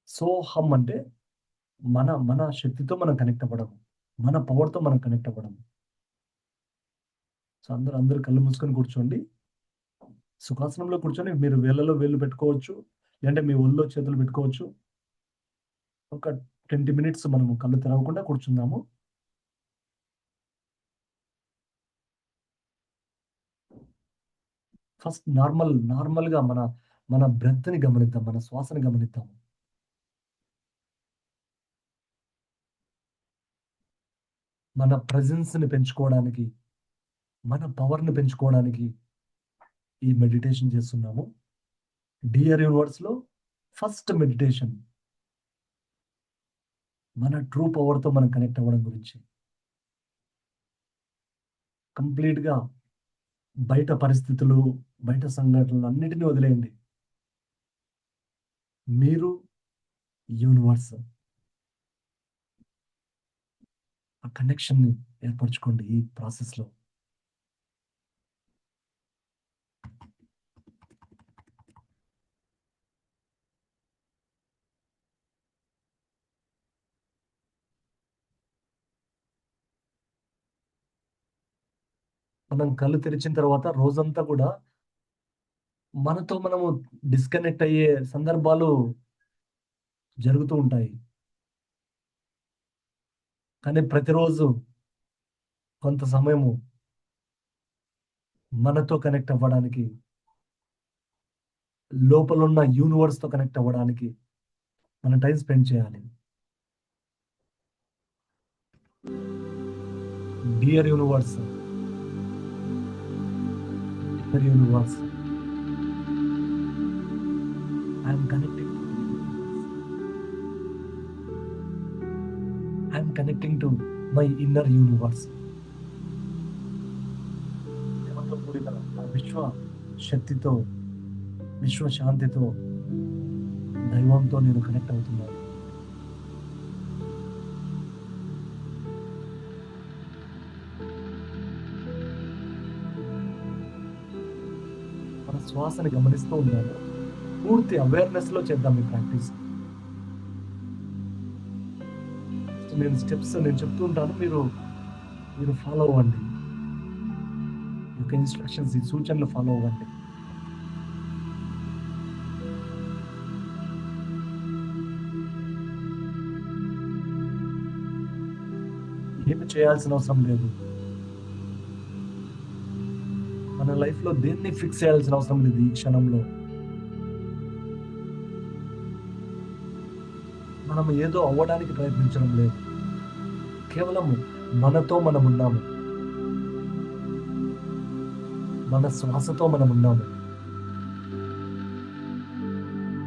సోహం అంటే మన శక్తితో మనం కనెక్ట్ అవ్వడం. మన పవర్‌తో మనం కనెక్ట్ అవ్వడం. సో, అందరూ కళ్ళు మూసుకొని కూర్చోండి. సుఖాసనంలో కూర్చొని మీరు వేళ్ళలో వేళ్ళు పెట్టుకోవచ్చు. లేదంటే మీ ఒళ్ళో చేతులు పెట్టుకోవచ్చు. ఒక 20 మినిట్స్ మనము కళ్ళు తెరవకుండా కూర్చుందాము. ఫస్ట్ నార్మల్‌గా మన బ్రెత్‌ని గమనిద్దాం. మన శ్వాసని గమనిద్దాం. మన ప్రెజెన్స్‌ని పెంచుకోవడానికి, మన పవర్‌ని పెంచుకోవడానికి ఈ మెడిటేషన్ చేస్తున్నాము. డియర్ యూనివర్స్‌లో ఫస్ట్ మెడిటేషన్. మన ట్రూ పవర్‌తో మనం కనెక్ట్ అవ్వడం గురించి. కంప్లీట్‌గా బయట పరిస్థితులు, బయట సంఘటనలు అన్నిటిని వదిలేయండి. మీరు, యూనివర్స్ ఆ కనెక్షన్‌ని ఏర్పరచుకోండి ఈ ప్రాసెస్‌లో. మనం కళ్ళు తెరిచిన తర్వాత రోజంతా కూడా మనతో మనము డిస్కనెక్ట్ అయ్యే సందర్భాలు జరుగుతూ ఉంటాయి. కానీ ప్రతిరోజు కొంత సమయము మనతో కనెక్ట్ అవ్వడానికి, లోపలున్న యూనివర్స్‌తో కనెక్ట్ అవ్వడానికి మనం టైమ్ స్పెండ్ చేయాలి. Dear universe, dear universe, I am connecting to universe. I am connecting to my inner universe. ప్రేమతో కూడిన ఆ విశ్వ శక్తితో, విశ్వ శాంతితో, దైవంతో నేను కనెక్ట్ అవుతున్నాను. మన శ్వాసని గమనిస్తూ ఉండాలి. పూర్తి అవేర్‌నెస్‌లో చేద్దాం ఈ ప్రాక్టీస్. నేను స్టెప్స్ నేను చెప్తూ ఉంటాను. మీరు ఫాలో అవ్వండి. ఈ యొక్క ఇన్‌స్ట్రక్షన్స్, ఈ సూచనలు ఫాలో అవ్వండి. ఏమి చేయాల్సిన అవసరం లేదు. మన లైఫ్‌లో దేన్ని ఫిక్స్ చేయాల్సిన అవసరం లేదు ఈ క్షణంలో. మనం ఏదో అవ్వడానికి ప్రయత్నించడం లేదు. కేవలం మనతో మనమున్నాము. మన శ్వాసతో మనం ఉన్నాము.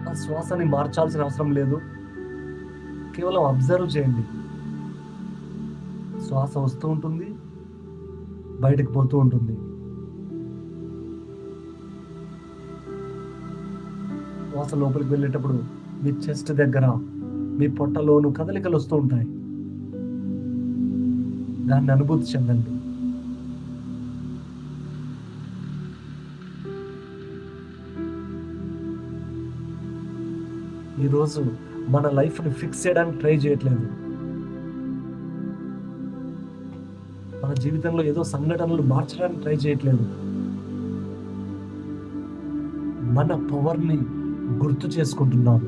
ఆ శ్వాసని మార్చాల్సిన అవసరం లేదు. కేవలం అబ్జర్వ్ చేయండి. శ్వాస వస్తూ ఉంటుంది, బయటకు పోతూ ఉంటుంది. శ్వాస లోపలికి వెళ్ళేటప్పుడు మీ చెస్ట్ దగ్గర, మీ పొట్టలోను కదలికలు వస్తూ ఉంటాయి. దాన్ని అనుభూతి చెందండి. ఈరోజు మన లైఫ్‌ని ఫిక్స్ చేయడానికి ట్రై చేయట్లేదు. మన జీవితంలో ఏదో సంఘటనలు మార్చడానికి ట్రై చేయట్లేదు. మన పవర్‌ని గుర్తు చేసుకుంటున్నాము.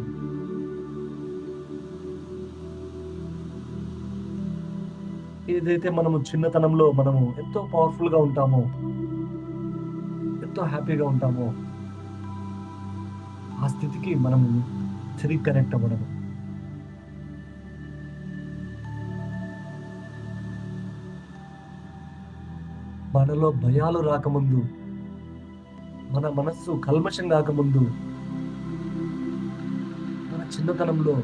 ఏదైతే మనము చిన్నతనంలో మనము ఎంతో పవర్‌ఫుల్‌గా ఉంటామో, ఎంతో హ్యాపీగా ఉంటామో, ఆ స్థితికి మనము తిరిగి కనెక్ట్ అవ్వడము. మనలో భయాలు రాకముందు, మన మనస్సు కల్మషం కాకముందు, మన చిన్నతనంలో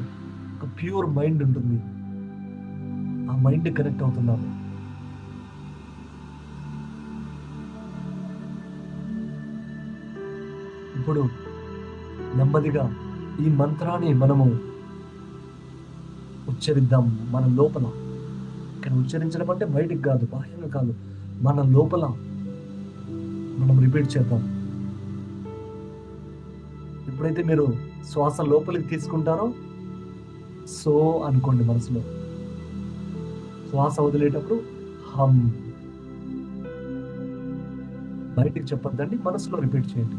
ఒక ప్యూర్ మైండ్ ఉంటుంది. ఆ మైండ్ కనెక్ట్ అవుతున్నాము. ఇప్పుడు నెమ్మదిగా ఈ మంత్రాన్ని మనము ఉచ్చరిద్దాం మన లోపల. ఇక్కడ ఉచ్చరించడం అంటే బయటికి కాదు, బాహ్యంగా కాదు. మన లోపల మనం రిపీట్ చేద్దాం. ఎప్పుడైతే మీరు శ్వాస లోపలికి తీసుకుంటారో సో అనుకోండి మనసులో. శ్వాస వదిలేటప్పుడు హమ్. బయటికి చెప్పొద్దండి, మనసులో రిపీట్ చేయండి.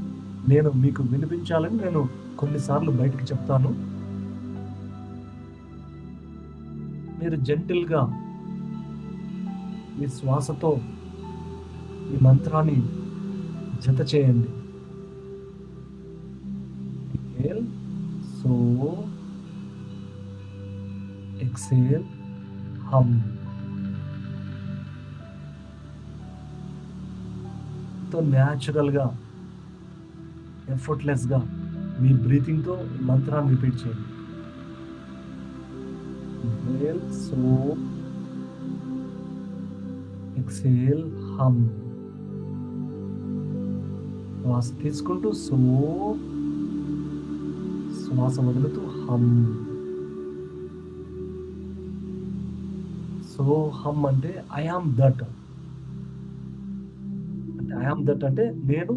నేను మీకు వినిపించాలని నేను కొన్నిసార్లు బయటికి చెప్తాను. మీరు జెంటిల్‌గా మీ శ్వాసతో ఈ మంత్రాన్ని జత చేయండి. ఇన్హేల్, సో, ఎక్సేల్, హమ్. ఎంతో న్యాచురల్‌గా, ఎఫర్ట్‌లెస్‌గా మీ బ్రీతింగ్‌తో ఈ మంత్రాన్ని రిపీట్ చేయండి. ఇన్హేల్, సో, ఎక్సేల్, హమ్. శ్వాస తీసుకుంటూ సో, శ్వాస వదులుతూ హమ్. సో హమ్ అంటే ఐ యామ్ దట్. అంటే ఐ యామ్ దట్ అంటే నేను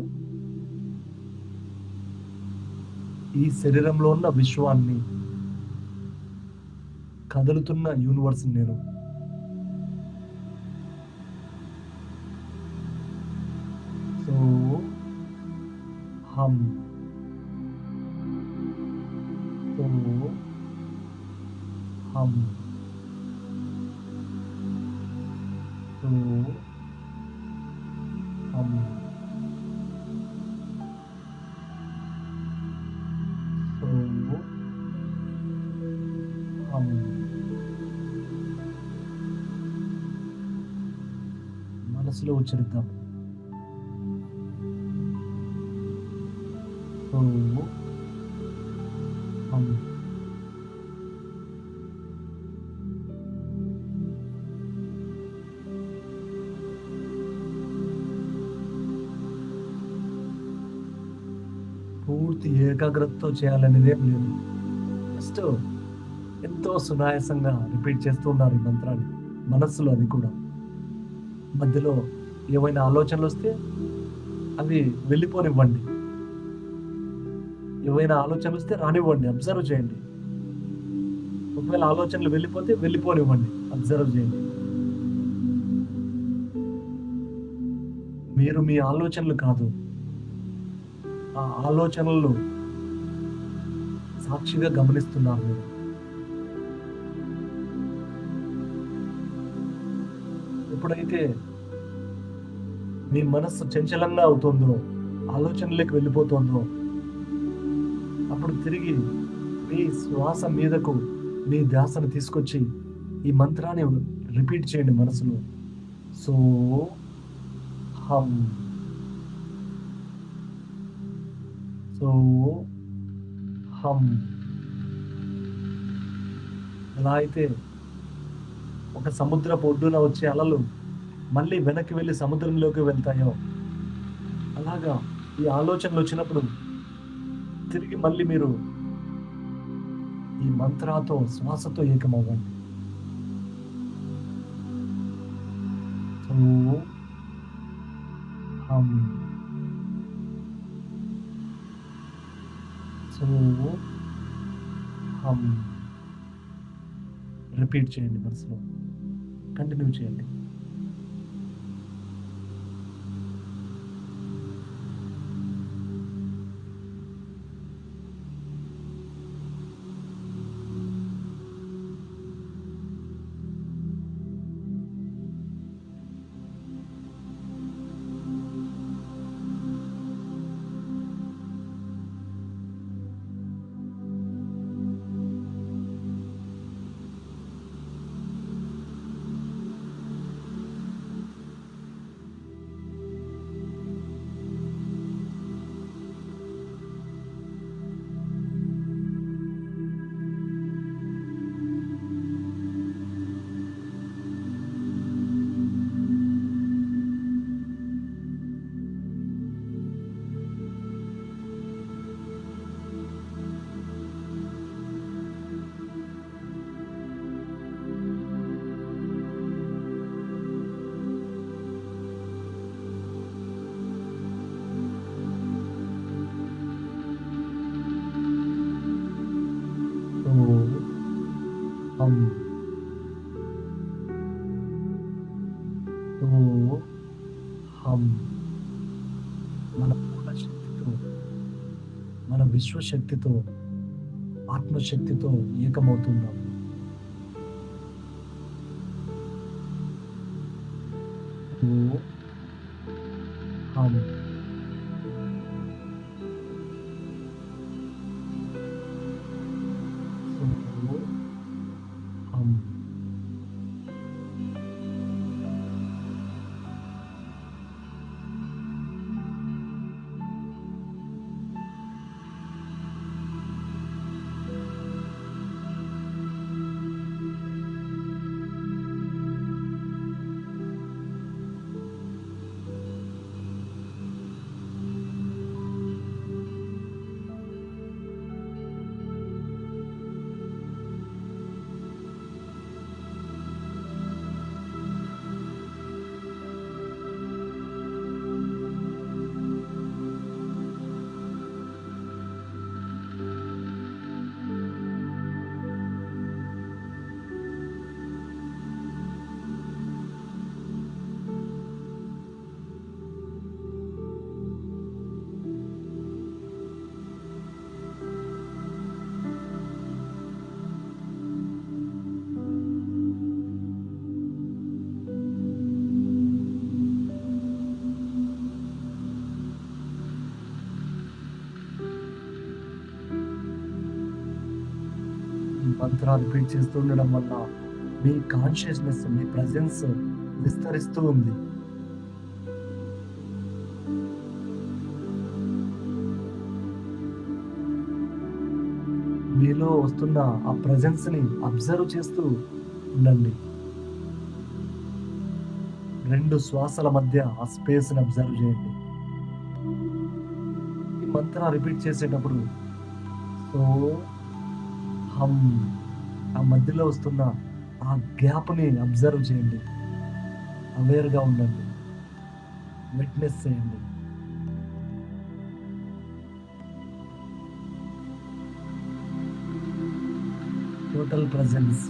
ఈ శరీరంలో ఉన్న విశ్వాన్ని, కదులుతున్న యూనివర్స్ నేను. సో హమ్. సో హమ్. సో హమ్. సో హమ్. మనసులో ఉచ్చరిద్దాం. సో హమ్. పూర్తి ఏకాగ్రతతో చేయాలనేదేం లేదు. జస్ట్ ఎంతో సునాయాసంగా రిపీట్ చేస్తూ ఉన్నారు ఈ మంత్రాన్ని. మనస్సులో అది కూడా. మధ్యలో ఏవైనా ఆలోచనలొస్తే అవి వెళ్ళిపోనివ్వండి. ఏవైనా ఆలోచనలొస్తే రానివ్వండి. అబ్జర్వ్ చేయండి. ఒకవేళ ఆలోచనలు వెళ్ళిపోతే వెళ్ళిపోనివ్వండి. అబ్జర్వ్ చేయండి. మీరు మీ ఆలోచనలు కాదు. ఆ ఆలోచనలను సాక్షిగా గమనిస్తున్నారు మీరు. ఎప్పుడైతే మీ మనస్సు చంచలంగా అవుతుందో, ఆలోచనలోకి వెళ్ళిపోతుందో, అప్పుడు తిరిగి మీ శ్వాస మీదకు మీ ధ్యాసను తీసుకొచ్చి ఈ మంత్రాన్ని రిపీట్ చేయండి మనసులో. సో హమ్. సో హమ్. ఎలా అయితే ఒక సముద్రపు ఒడ్డున వచ్చే అలలు మళ్ళీ వెనక్కి వెళ్లి సముద్రంలోకి వెళ్తాయో, అలాగా ఈ ఆలోచనలు వచ్చినప్పుడు తిరిగి మళ్ళీ మీరు ఈ మంత్రాతో శ్వాసతో ఏకమవ్వండి. సో హమ్. సో హమ్. రిపీట్ చేయండి మనసులో. కంటిన్యూ చేయండి. సో హమ్. సో హమ్. మన పూర్ణ శక్తితో, మన విశ్వశక్తితో, ఆత్మశక్తితో ఏకమవుతున్నాం. సో హమ్. సో హమ్. ఈ మంత్రాలు రిపీట్ చేస్తూ ఉండడం వల్ల మీ కాన్షియస్‌నెస్, మీ ప్రెజెన్స్ విస్తరిస్తూ ఉంది. మీలో వస్తున్న ఆ ప్రెజెన్స్‌ని అబ్జర్వ్ చేస్తూ ఉండండి. 2 శ్వాసల మధ్య ఆ స్పేస్‌ని అబ్జర్వ్ చేయండి. ఈ మంత్ర రిపీట్ చేసేటప్పుడు సో, హమ్, ఆ మధ్యలో వస్తున్న ఆ గ్యాప్‌ని అబ్జర్వ్ చేయండి. అవేర్‌గా ఉండండి. విట్‌నెస్ చేయండి. Total presence.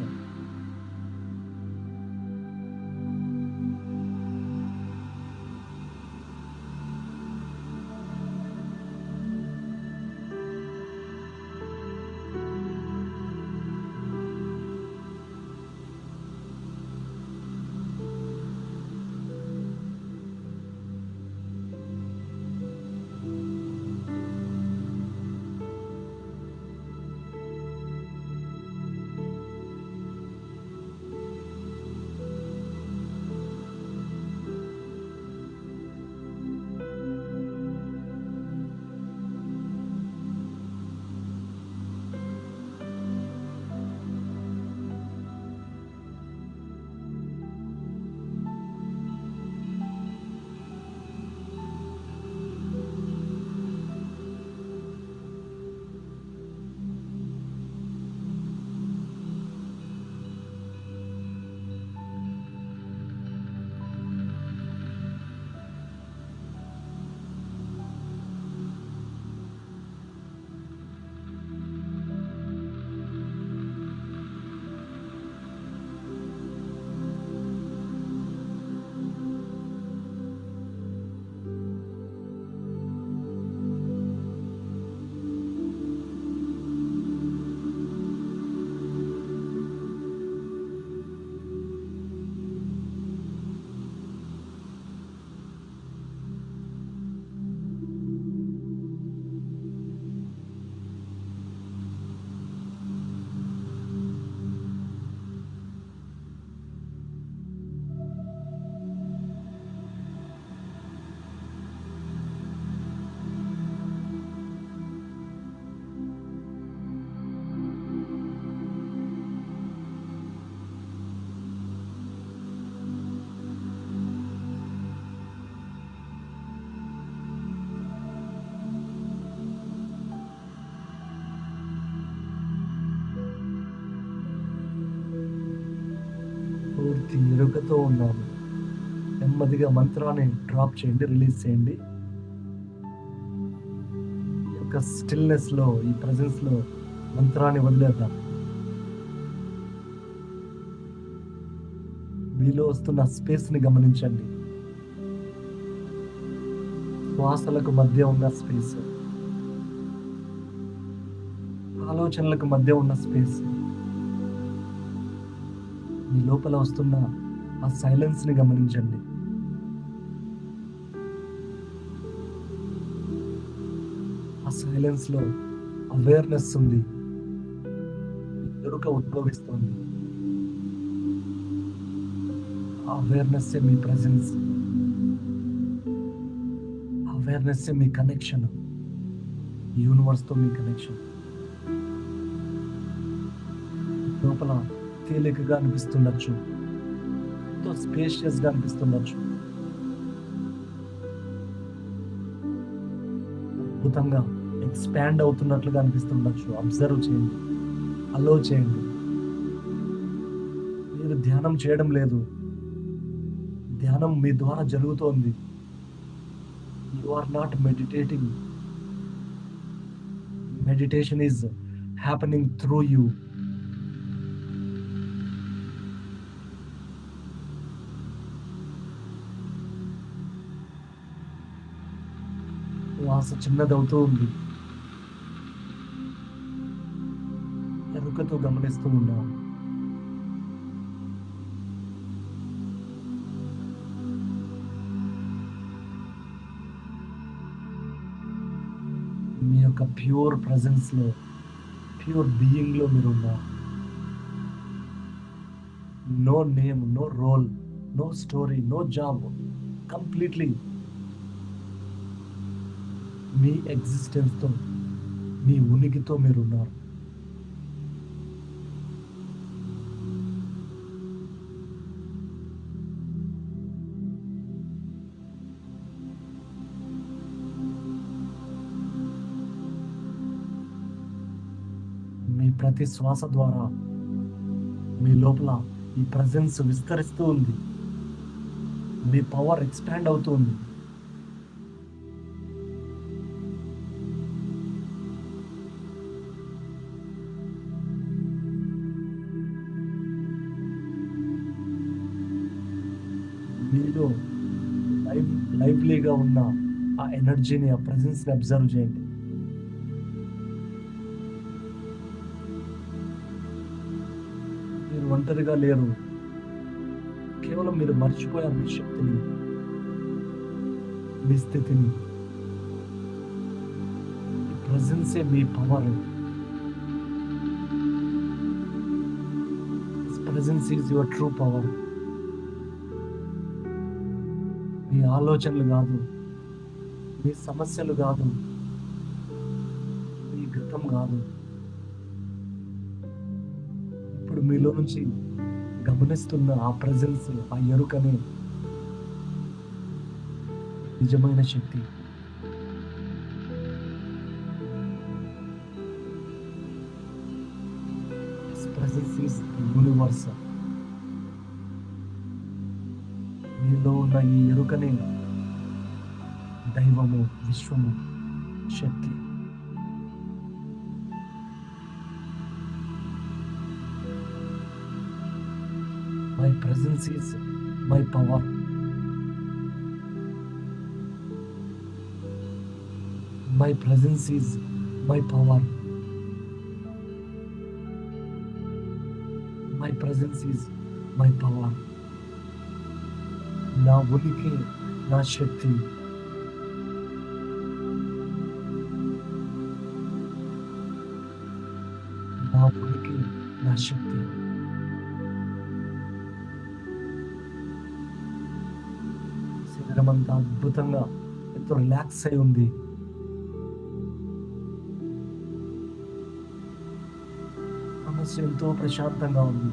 ఎరుకతో ఉన్నాము. నెమ్మదిగా మంత్రాన్ని డ్రాప్ చేయండి. రిలీజ్ చేయండి. ఈ యొక్క స్టిల్‌నెస్‌లో, ఈ ప్రెజెన్స్‌లో మంత్రాన్ని వదిలేద్దాం. మీలో వస్తున్న స్పేస్‌ని గమనించండి. శ్వాసలకు మధ్య ఉన్న స్పేస్, ఆలోచనలకు మధ్య ఉన్న స్పేస్, మీ లోపల వస్తున్న ఆ సైలెన్స్‌ని గమనించండి. ఆ సైలెన్స్‌లో అవేర్‌నెస్ ఉంది. ఎరుక ఉద్భవిస్తుంది. ఆ అవేర్‌నెస్సే మీ ప్రెజెన్స్. అవేర్‌నెస్సే మీ కనెక్షన్. యూనివర్స్‌తో మీ కనెక్షన్. లోపల తేలికగా అనిపిస్తుండొచ్చు. ఎంతో స్పేషియస్‌గా అనిపిస్తుండొచ్చు. అద్భుతంగా ఎక్స్‌పాండ్ అవుతున్నట్లుగా అనిపిస్తుండొచ్చు. అబ్జర్వ్ చేయండి. అలో చేయండి. మీరు ధ్యానం చేయడం లేదు. ధ్యానం మీ ద్వారా జరుగుతోంది. You are not meditating. Meditation is happening through you. శ్వాస చిన్నదవుతూ ఉంది. ఎరుకతో గమనిస్తూ ఉన్నాం. మీ యొక్క ప్యూర్ ప్రెజెన్స్‌లో, ప్యూర్ బీయింగ్‌లో మీరున్నారు. No name, no role, no story, no job. Completely మీ ఎగ్జిస్టెన్స్‌తో, మీ ఉనికితో మీరున్నారు. మీ ప్రతి శ్వాస ద్వారా మీ లోపల ఈ ప్రెజెన్స్ విస్తరిస్తూ ఉంది. మీ పవర్ ఎక్స్‌పాండ్ అవుతూ ఉంది. మీలో లైవ్ లైవ్లీగా ఉన్న ఆ ఎనర్జీని, ఆ ప్రెజెన్స్‌ని అబ్జర్వ్ చేయండి. మీరు ఒంటరిగా లేరు. కేవలం మీరు మర్చిపోయారు మీ శక్తిని, మీ స్థితిని. ఈ ప్రెజెన్సే మీ power. This presence is your true power. మీ ఆలోచనలు గాదు, మీ సమస్యలు గాదు, మీ గతం గాదు. ఇప్పుడు మీలో నుంచి గమనిస్తున్న ఆ ప్రెజెన్స్, ఆ ఎరుకనే నిజమైన శక్తి. This presence is the universe. మీలో ఉన్న ఈ ఎరుకనే దైవము, విశ్వము, శక్తి. My presence is my power. My presence is my power. My presence is my power. నా ఉనికి, నా శక్తి. నా ఉనికి, నా శక్తి. శరీరం అంతా అద్భుతంగా ఎంతో రిలాక్స్ అయి ఉంది. మనసు ఎంతో ప్రశాంతంగా ఉంది.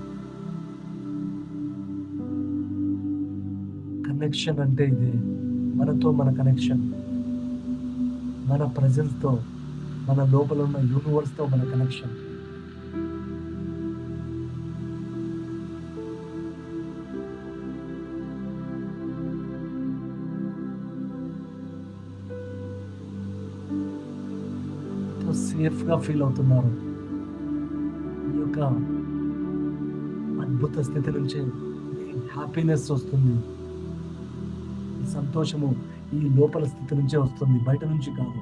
కనెక్షన్ అంటే ఇదే. మనతో మన కనెక్షన్. మన ప్రెజెన్స్‌తో, మన లోపల ఉన్న యూనివర్స్‌తో మన కనెక్షన్. సేఫ్‌గా ఫీల్ అవుతున్నారు. ఈ యొక్క అద్భుత స్థితి నుంచే మీ హ్యాపీనెస్ వస్తుంది. ఈ సంతోషము ఈ లోపల స్థితి నుంచే వస్తుంది. బయట నుంచి కాదు.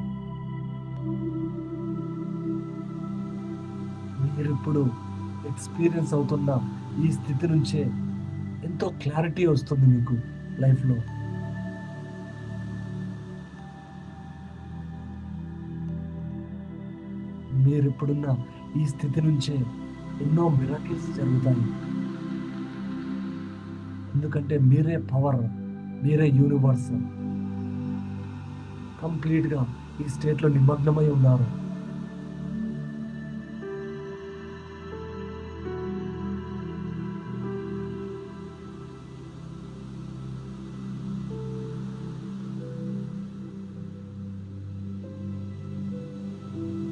మీరిప్పుడు ఎక్స్‌పీరియన్స్ అవుతున్న ఈ స్థితి నుంచే ఎంతో క్లారిటీ వస్తుంది మీకు లైఫ్‌లో. మీరిప్పుడున్న ఈ స్థితి నుంచే ఎన్నో మిరకిల్స్ జరుగుతాయి. ఎందుకంటే మీరే పవర్, మీరే యూనివర్స్. కంప్లీట్‌గా ఈ స్టేట్‌లో నిమగ్నమై ఉన్నారు.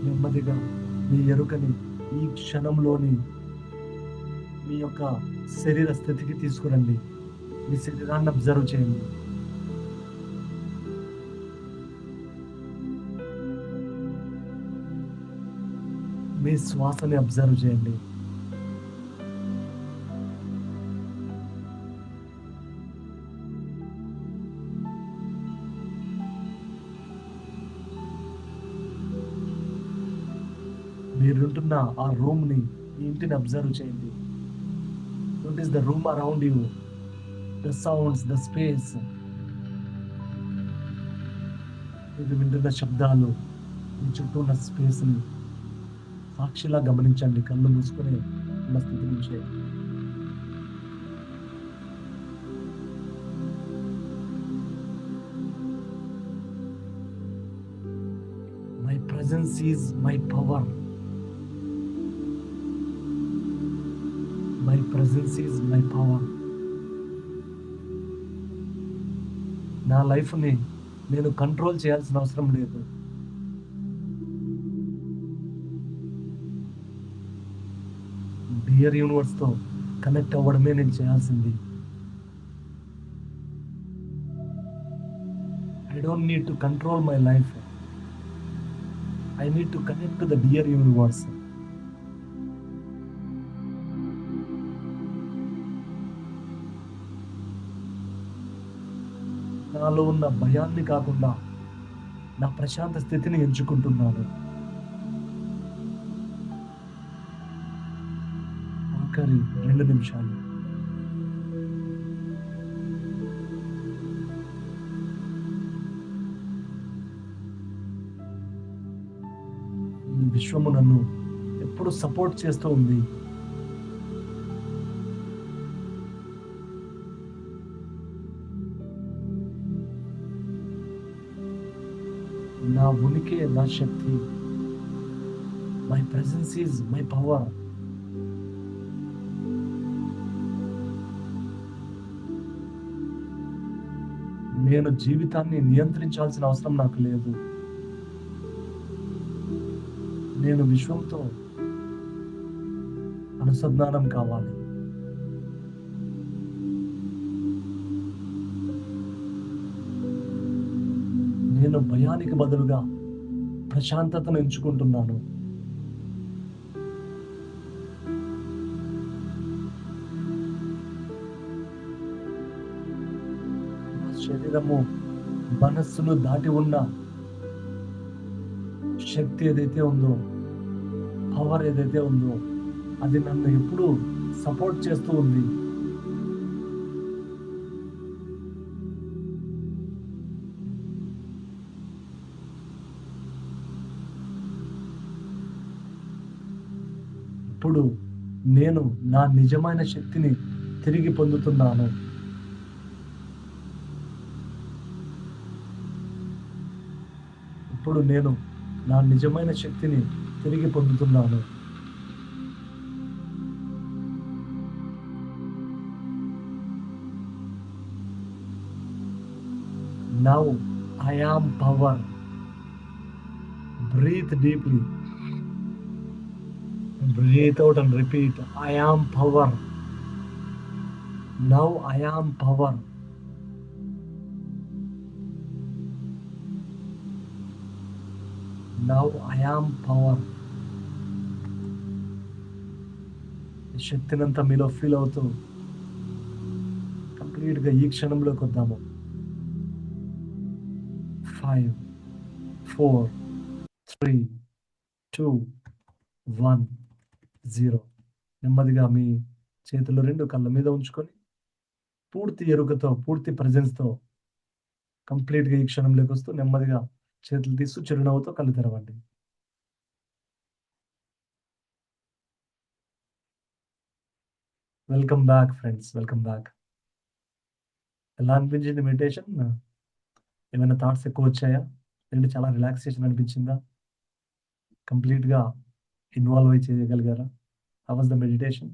నెమ్మదిగా మీ ఎరుకని ఈ క్షణంలోని మీ యొక్క శరీర స్థితికి తీసుకురండి. మీ శరీరాన్ని అబ్జర్వ్ చేయండి. మీ శ్వాసని అబ్జర్వ్ చేయండి. మీరుంటున్న ఆ రూమ్‌ని, ఈ ఇంటిని అబ్జర్వ్ చేయండి. Notice the room around you, the sounds, the space. మీరు వింటున్న శబ్దాలు, మీ చుట్టూ ఉన్న స్పేస్‌ని సాక్షిలా గమనించండి. కళ్ళు మూసుకొని ఉన్న స్థితి నుంచే. My presence is my power. My presence is my power. నా లైఫ్‌ని నేను కంట్రోల్ చేయాల్సిన అవసరం లేదు. డియర్ యూనివర్స్‌తో కనెక్ట్ అవ్వడమే నేను చేయాల్సింది. I don't need to control my life. I need to connect to the dear universe. నాలో ఉన్న భయాన్ని కాకుండా నా ప్రశాంత స్థితిని ఎంచుకుంటున్నాను. ఆఖరి 2 నిమిషాలు. ఈ విశ్వము నన్ను ఎప్పుడు సపోర్ట్ చేస్తూ ఉంది. నా ఉనికే నా శక్తి. My presence is my power. నేను జీవితాన్ని నియంత్రించాల్సిన అవసరం నాకు లేదు. నేను విశ్వంతో అనుసంధానం కావాలి. నేను భయానికి బదులుగా ప్రశాంతతను ఎంచుకుంటున్నాను. నా శరీరము, మనస్సును దాటి ఉన్న శక్తి ఏదైతే ఉందో, పవర్ ఏదైతే ఉందో, అది నన్ను ఎప్పుడూ సపోర్ట్ చేస్తూ ఉంది. ఇప్పుడు నేను నా నిజమైన శక్తిని తిరిగి పొందుతున్నాను. ఇప్పుడు నేను నా నిజమైన శక్తిని తిరిగి పొందుతున్నాను. Now I am power. Breathe deeply. Breathe out and repeat. I am power. Now I am power. Now I am power. శక్తినంతా మీలో ఫీల్ అవుతూ కంప్లీట్గా ఈ క్షణంలోకి వద్దాము. 5, 4, 3, 2, 1, 0. నెమ్మదిగా మీ చేతులు రెండు కళ్ళ మీద ఉంచుకొని పూర్తి ఎరుకతో, పూర్తి ప్రెజెన్స్‌తో కంప్లీట్‌గా ఈ క్షణంలోకి వస్తూ నెమ్మదిగా చేతులు తీస్తూ చిరునవ్వుతో కళ్ళు తెరవండి. Welcome back friends. Welcome back. ఎలా అనిపించింది మెడిటేషన్? ఏమైనా థాట్స్ ఎక్కువొచ్చాయా? లేదంటే చాలా రిలాక్సేషన్ అనిపించిందా? కంప్లీట్‌గా ఇన్వాల్వ్ అయ్యి చేయగలిగారా? How was the meditation?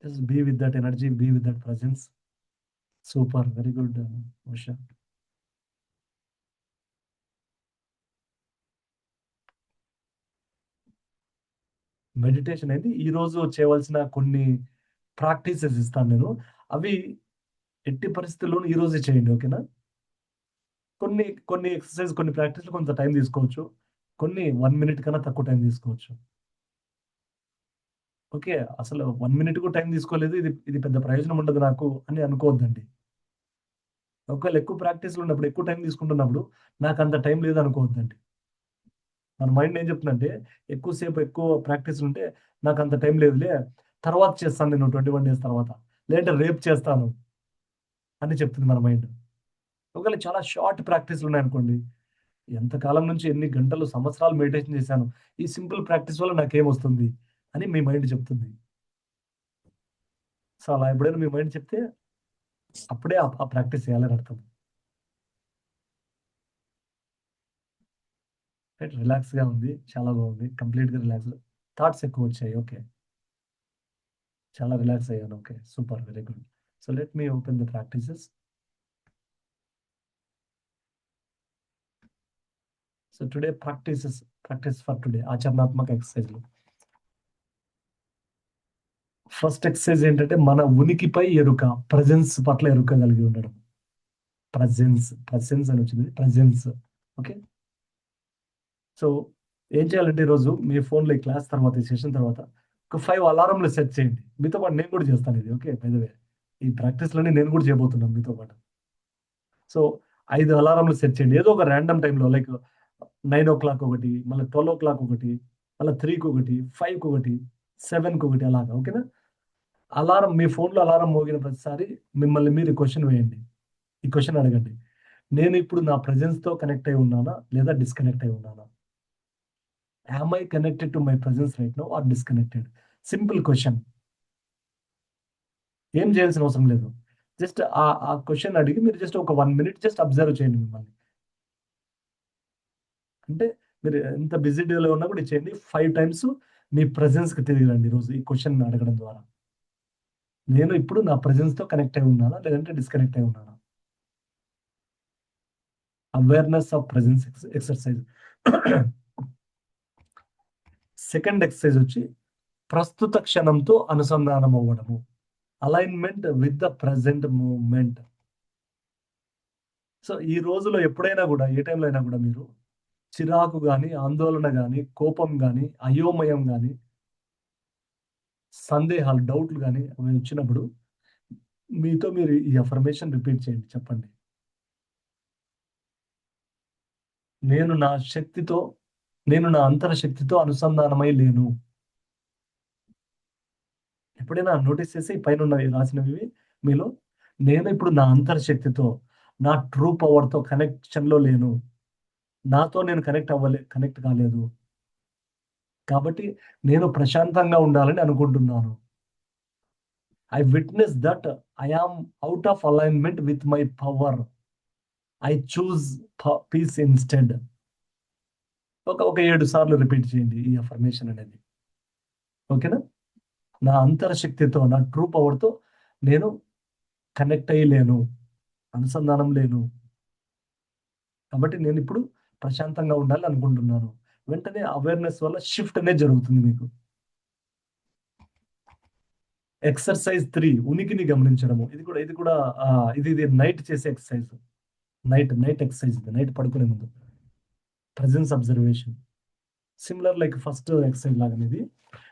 Just be with that energy, be with that presence. Super. Very good Usha. Meditation అనేది ఈరోజు చేయవలసిన కొన్ని ప్రాక్టీసెస్ ఇస్తాను నేను. అవి ఎట్టి పరిస్థితుల్లోనూ ఈరోజే చేయండి. ఓకేనా? కొన్ని కొన్ని ఎక్సర్‌సైజ్, కొన్ని ప్రాక్టీస్‌లు కొంత టైం తీసుకోవచ్చు. కొన్ని 1 మినిట్ కన్నా తక్కువ టైం తీసుకోవచ్చు. ఓకే. అసలు 1 మినిట్ కూడా టైం తీసుకోలేదు. ఇది ఇది పెద్ద ప్రయోజనం ఉండదు నాకు అని అనుకోవద్దండి. ఒకవేళ ఎక్కువ ప్రాక్టీస్‌లు ఉన్నప్పుడు, ఎక్కువ టైం తీసుకుంటున్నప్పుడు నాకంత టైం లేదనుకోవద్దండి. మన మైండ్ ఏం చెప్తుందంటే, ఎక్కువ సేపు ఎక్కువ ప్రాక్టీస్‌లుంటే నాకంత టైం లేదులే, తర్వాత చేస్తాను నేను 21 డేస్ తర్వాత. లేదంటే రేపు చేస్తాను అని చెప్తుంది మన మైండ్. ఒకవేళ చాలా షార్ట్ ప్రాక్టీస్‌లున్నాయనుకోండి, ఎంత కాలం నుంచి ఎన్ని గంటలు, సంవత్సరాలు మెడిటేషన్ చేశాను. ఈ సింపుల్ ప్రాక్టీస్ వల్ల నాకేమొస్తుంది అని మీ మైండ్ చెప్తుంది. సో, అలా ఎప్పుడైనా మీ మైండ్ చెప్తే అప్పుడే ఆ ప్రాక్టీస్ చేయాలని అర్థం. రైట్. రిలాక్స్‌గా ఉంది. చాలా బాగుంది. కంప్లీట్‌గా రిలాక్స్‌డ్. థాట్స్ ఎక్కువొచ్చాయి. ఓకే. చాలా రిలాక్స్ అయ్యాను. Okay. Super. Very good. So, let me open the practices. So, today practice for today ఆచరణాత్మక ఎక్సర్‌సైజ్‌లు. ఫస్ట్ ఎక్సర్‌సైజ్ ఏంటంటే మన ఉనికిపై ఎరుక. ప్రెజెన్స్ పట్ల ఎరుక కలిగి ఉండడం. ప్రెజెన్స్ అనొచ్చింది. ప్రెజెన్స్. ఓకే. సో, ఏం చేయాలంటే ఈరోజు మీ ఫోన్‌లో ఈ క్లాస్ తర్వాత, ఈ సెషన్ తర్వాత ఒక 5 అలారంలు సెట్ చేయండి. మీతో పాటు నేను కూడా చేస్తాను ఇది. ఓకే. By the way. ఈ ప్రాక్టీస్‌లన్నీ నేను కూడా చేయబోతున్నాను మీతో పాటు. సో, 5 అలారంలు సెట్ చేయండి. ఏదో ఒక రాండమ్ టైమ్‌లో లైక్ 9:00 ఒకటి, మళ్ళా 12:00 ఒకటి, మళ్ళా 3కి ఒకటి, 5కి ఒకటి, 7కి ఒకటి అలాగా. ఓకేనా? అలారం మీ ఫోన్‌లో అలారం మోగిన ప్రతిసారి మిమ్మల్ని మీరు క్వెషన్ వేయండి. ఈ క్వెషన్ అడగండి. నేను ఇప్పుడు నా ప్రెజెన్స్‌తో కనెక్ట్ అయ్యి ఉన్నానా? లేదా డిస్కనెక్ట్ అయ్యి ఉన్నానా? Am I connected to my presence right now or disconnected? Simple question. ఏం చేయాల్సిన అవసరం లేదు. జస్ట్ ఆ క్వెషన్ అడిగి మీరు జస్ట్ ఒక 1 మినిట్ జస్ట్ అబ్జర్వ్ చేయండి మిమ్మల్ని. అంటే మీరు ఎంత బిజీ డేలో ఉన్నా కూడా ఇది చేయండి. 5 టైమ్స్ మీ ప్రెజెన్స్‌కి తిరిగి రండి ఈరోజు ఈ క్వెషన్ అడగడం ద్వారా. నేను ఇప్పుడు నా ప్రెజెన్స్‌తో కనెక్ట్ అయ్యి ఉన్నానా? లేదంటే డిస్కనెక్ట్ అయ్యి ఉన్నానా? Awareness of presence exercise. Second exercise వచ్చి ప్రస్తుత క్షణంతో అనుసంధానం అవ్వడము. Alignment with the present movement. So, ఈ రోజులో ఎప్పుడైనా గూడా, ఏ టైంలో అయినా గూడా మీరు చిరాకు గాని, ఆందోళన గాని, కోపం గాని, అయోమయం గాని, సందేహాలు, డౌట్‌లు గాని అవి వచ్చినప్పుడు మీతో మీరు ఈ అఫర్మేషన్ రిపీట్ చేయండి. చెప్పండి. నేను నా శక్తితో నేను నా అంతర శక్తితో అనుసంధానమై లేను. ఎప్పుడైనా నోటీస్ చేసి పైనున్నవి రాసినవి మీలో నేను ఇప్పుడు నా అంతర్ శక్తితో, నా ట్రూ పవర్‌తో కనెక్షన్‌లో లేను. నాతో నేను కనెక్ట్ కాలేదు. కాబట్టి నేను ప్రశాంతంగా ఉండాలని అనుకుంటున్నాను. I witness that I am out of alignment with my power. I choose peace instead. ఒక 7 సార్లు రిపీట్ చేయండి ఈ అఫర్మేషన్ అనేది. ఓకేనా? నా అంతర శక్తితో, నా ట్రూ పవర్‌తో నేను కనెక్ట్ అయ్యి లేను. అనుసంధానం లేను. కాబట్టి నేనిప్పుడు ప్రశాంతంగా ఉండాలని అనుకుంటున్నాను. వెంటనే అవేర్‌నెస్ వల్ల షిఫ్ట్ అనేది జరుగుతుంది మీకు. ఎక్సర్‌సైజ్ 3 ఉనికిని గమనించడము. ఇది కూడా ఇది నైట్ చేసే ఎక్సర్‌సైజ్. నైట్ ఎక్సర్‌సైజ్ ఇది. నైట్ పడుకునే ముందు. Presence observation. Similar like first exercise లాగనేది.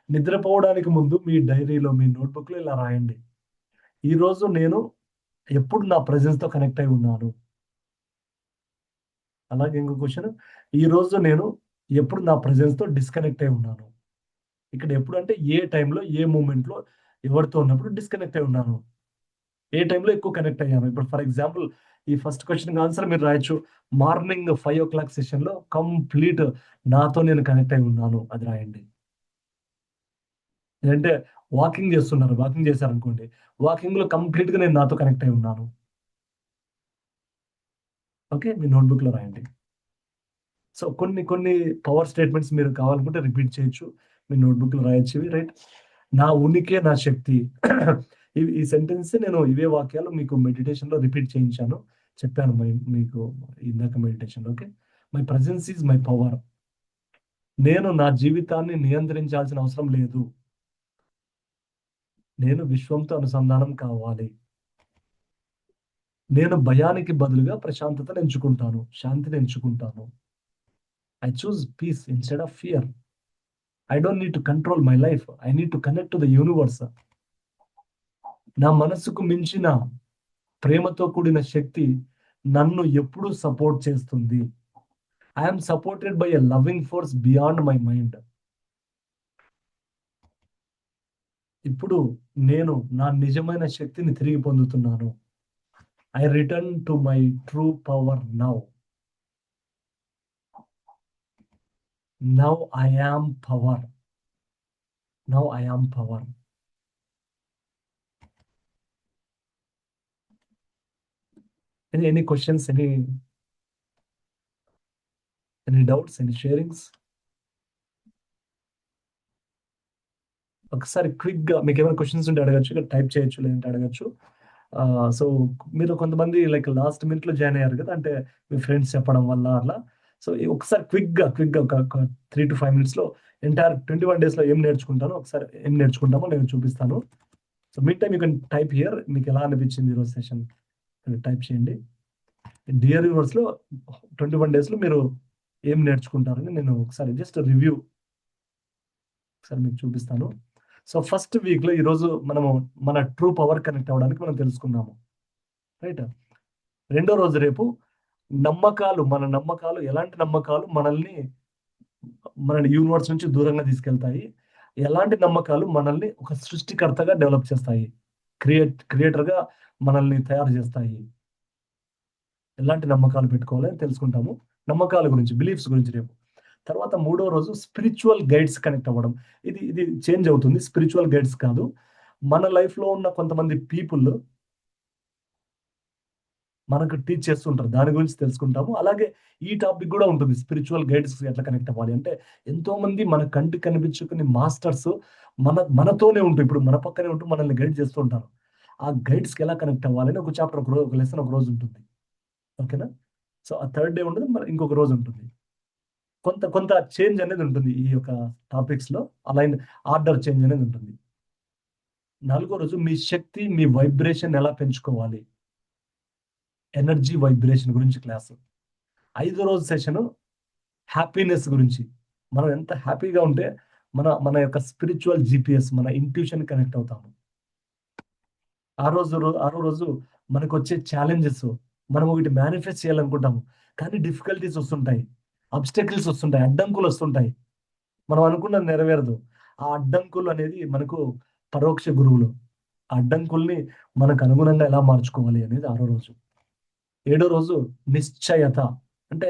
నిద్రపోవడానికి ముందు మీ డైరీలో, మీ నోట్‌బుక్‌లో ఇలా రాయండి. ఈరోజు నేను ఎప్పుడు నా ప్రెజెన్స్‌తో కనెక్ట్ అయి ఉన్నాను. అలాగే ఇంకో క్వెషన్, ఈరోజు నేను ఎప్పుడు నా ప్రెజెన్స్‌తో డిస్కనెక్ట్ అయి ఉన్నాను. ఇక్కడ ఎప్పుడంటే ఏ టైంలో, ఏ మూమెంట్‌లో ఎవరితో ఉన్నప్పుడు డిస్కనెక్ట్ అయి ఉన్నాను. ఏ టైంలో ఎక్కువ కనెక్ట్ అయ్యాను. ఇప్పుడు ఫర్ ఎగ్జాంపుల్ ఈ ఫస్ట్ క్వెషన్‌కి ఆన్సర్ మీరు రాయొచ్చు. మార్నింగ్ 5:00 సెషన్‌లో కంప్లీట్ నాతో నేను కనెక్ట్ అయి ఉన్నాను. అది రాయండి. లేదంటే వాకింగ్ చేస్తున్నారు. వాకింగ్ చేశారనుకోండి. వాకింగ్‌లో కంప్లీట్‌గా నేను నాతో కనెక్ట్ అయి ఉన్నాను. ఓకే. మీ నోట్‌బుక్‌లో రాయండి. సో, కొన్ని కొన్ని పవర్ స్టేట్మెంట్స్ మీరు కావాలనుకుంటే రిపీట్ చేయొచ్చు. మీ నోట్‌బుక్‌లో రాయొచ్చు ఇవి రైట్. నా ఉనికే నా శక్తి. ఈ సెంటెన్స్ నేను ఇవే వాక్యాలు మీకు మెడిటేషన్‌లో రిపీట్ చేయించాను. చెప్పాను మీకు ఇందాక మెడిటేషన్‌లో okay. My presence is my power. నేను నా జీవితాన్ని నియంత్రించాల్సిన అవసరం లేదు. నేను విశ్వంతో అనుసంధానం కావాలి. నేను భయానికి బదులుగా ప్రశాంతతను ఎంచుకుంటాను. శాంతిని ఎంచుకుంటాను. I choose peace instead of fear. I don't need to control my life. I need to connect to the universe. నా మనస్సుకు మించిన ప్రేమతో కూడిన శక్తి నన్ను ఎప్పుడూ సపోర్ట్ చేస్తుంది. I am supported by a loving force beyond my mind. ఇప్పుడు నేను నా నిజమైన శక్తిని తిరిగి పొందుతున్నాను. I return to my true power now. Now I am power. Now I am power. Any questions? Any doubts? Any sharings? ఒకసారి క్విక్‌గా మీకేమైనా క్వెషన్స్ ఉంటే అడగొచ్చు. ఇక్కడ టైప్ చేయొచ్చు. లేదంటే అడగొచ్చు. సో, మీరు కొంతమంది లైక్ లాస్ట్ మినిట్‌లో జాయిన్ అయ్యారు కదా! అంటే మీ ఫ్రెండ్స్ చెప్పడం వల్ల అట్లా. సో, ఒకసారి క్విక్‌గా ఒక 3-5 మినిట్స్‌లో ఎంటైర్ 21 డేస్‌లో ఏం నేర్చుకుంటానో ఒకసారి ఏం నేర్చుకుంటామో నేను చూపిస్తాను. So, mean time you can type here. మీకెలా అనిపించింది ఈరోజు సెషన్? టైప్ చేయండి. డియర్ యూనివర్స్‌లో 21 డేస్‌లో మీరు ఏం నేర్చుకుంటారని నేను ఒకసారి జస్ట్ రివ్యూ ఒకసారి మీకు చూపిస్తాను. సో, ఫస్ట్ వీక్‌లో ఈరోజు మనము మన ట్రూ పవర్ కనెక్ట్ అవ్వడానికి మనం తెలుసుకున్నాము. రైట్. రెండో రోజు రేపు మన నమ్మకాలు ఎలాంటి నమ్మకాలు మనల్ని యూనివర్స్ నుంచి దూరంగా తీసుకెళ్తాయి. ఎలాంటి నమ్మకాలు మనల్ని ఒక సృష్టికర్తగా డెవలప్ చేస్తాయి. క్రియేటర్‌గా మనల్ని తయారు చేస్తాయి. ఎలాంటి నమ్మకాలు పెట్టుకోవాలి అని తెలుసుకుంటాము. నమ్మకాల గురించి, బిలీఫ్స్ గురించి రేపు. తర్వాత మూడో రోజు స్పిరిచ్యువల్ గైడ్స్ కనెక్ట్ అవ్వడం. ఇది చేంజ్ అవుతుంది. స్పిరిచ్యువల్ గైడ్స్ కాదు. మన లైఫ్‌లో ఉన్న కొంతమంది పీపుల్ మనకు టీచ్ చేస్తుంటారు. దాని గురించి తెలుసుకుంటాము. అలాగే ఈ టాపిక్ గూడా ఉంటుంది. స్పిరిచ్యువల్ గైడ్స్ ఎట్లా కనెక్ట్ అవ్వాలి అంటే, ఎంతోమంది మన కంటికి కనిపించుకుని మాస్టర్స్ మనతోనే ఉంటూ ఇప్పుడు మన పక్కనే ఉంటూ మనల్ని గైడ్ చేస్తూ ఉంటారు. ఆ గైడ్స్‌కి ఎలా కనెక్ట్ అవ్వాలని ఒక చాప్టర్ ఒక లెసన్ ఒక రోజు ఉంటుంది. ఓకేనా? సో, ఆ థర్డ్ డే ఉండదు. మరి ఇంకొక రోజు ఉంటుంది. కొంత కొంత చేంజ్ అనేది ఉంటుంది. ఈ యొక్క టాపిక్స్‌లో ఆర్డర్ చేంజ్ అనేది ఉంటుంది. నాలుగో రోజు మీ శక్తి, మీ వైబ్రేషన్ ఎలా పెంచుకోవాలి? ఎనర్జీ వైబ్రేషన్ గురించి క్లాసు. ఐదో రోజు సెషను హ్యాపీనెస్ గురించి. మనం ఎంత హ్యాపీగా ఉంటే మన యొక్క స్పిరిచ్యువల్ జీపీఎస్ మన ఇంట్యూషన్ కనెక్ట్ అవుతాము. ఆరో రోజు మనకొచ్చే ఛాలెంజెస్ మనం ఒకటి మేనిఫెస్ట్ చేయాలనుకుంటాము. కానీ డిఫికల్టీస్ వస్తుంటాయి. ఆబ్‌స్టాకిల్స్ వస్తుంటాయి. అడ్డంకులొస్తుంటాయి. మనం అనుకున్నది నెరవేరదు. ఆ అడ్డంకులు అనేది మనకు పరోక్ష గురువులు. ఆ అడ్డంకుల్ని మనకు అనుగుణంగా ఎలా మార్చుకోవాలి అనేది ఆరో రోజు. ఏడో రోజు నిశ్చయత. అంటే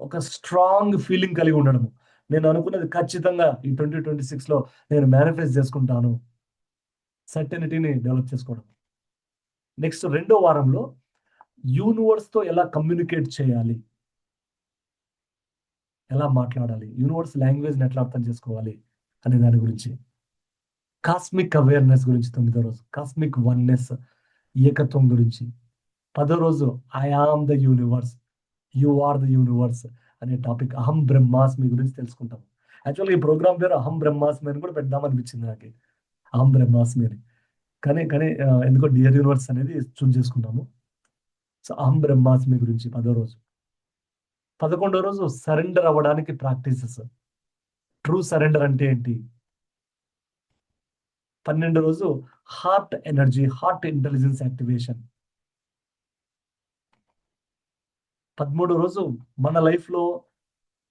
ఒక స్ట్రాంగ్ ఫీలింగ్ కలిగి ఉండడము. నేను అనుకున్నది ఖచ్చితంగా ఈ 2026లో నేను మేనిఫెస్ట్ చేసుకుంటాను. సర్టెనిటీని డెవలప్ చేసుకోవడం. నెక్స్ట్ రెండో వారంలో యూనివర్స్‌తో ఎలా కమ్యూనికేట్ చేయాలి? ఎలా మాట్లాడాలి? యూనివర్స్ లాంగ్వేజ్‌ని ఎట్లా అర్థం చేసుకోవాలి? అనే దాని గురించి. కాస్మిక్ అవేర్‌నెస్ గురించి తొమ్మిదో రోజు. కాస్మిక్ వన్‌నెస్ ఏకత్వం గురించి. పదో రోజు I am the universe. You are the universe అనే టాపిక్ అహం బ్రహ్మాస్మి గురించి తెలుసుకుంటాం. యాక్చువల్‌గా ఈ ప్రోగ్రామ్ పేరు అహం బ్రహ్మాస్మి అని కూడా పెడదామనిపించింది నాకి. అహం బ్రహ్మాస్మి అని. కానీ ఎందుకో డియర్ యూనివర్స్ అనేది చూజ్ చేసుకున్నాము. సో, అహం బ్రహ్మాస్మి గురించి పదో రోజు. 11 రోజు సరెండర్ అవ్వడానికి ప్రాక్టీసెస్. ట్రూ సరెండర్ అంటే ఏంటి? 12 రోజు heart energy, heart intelligence activation. 13 రోజు మన లైఫ్‌లో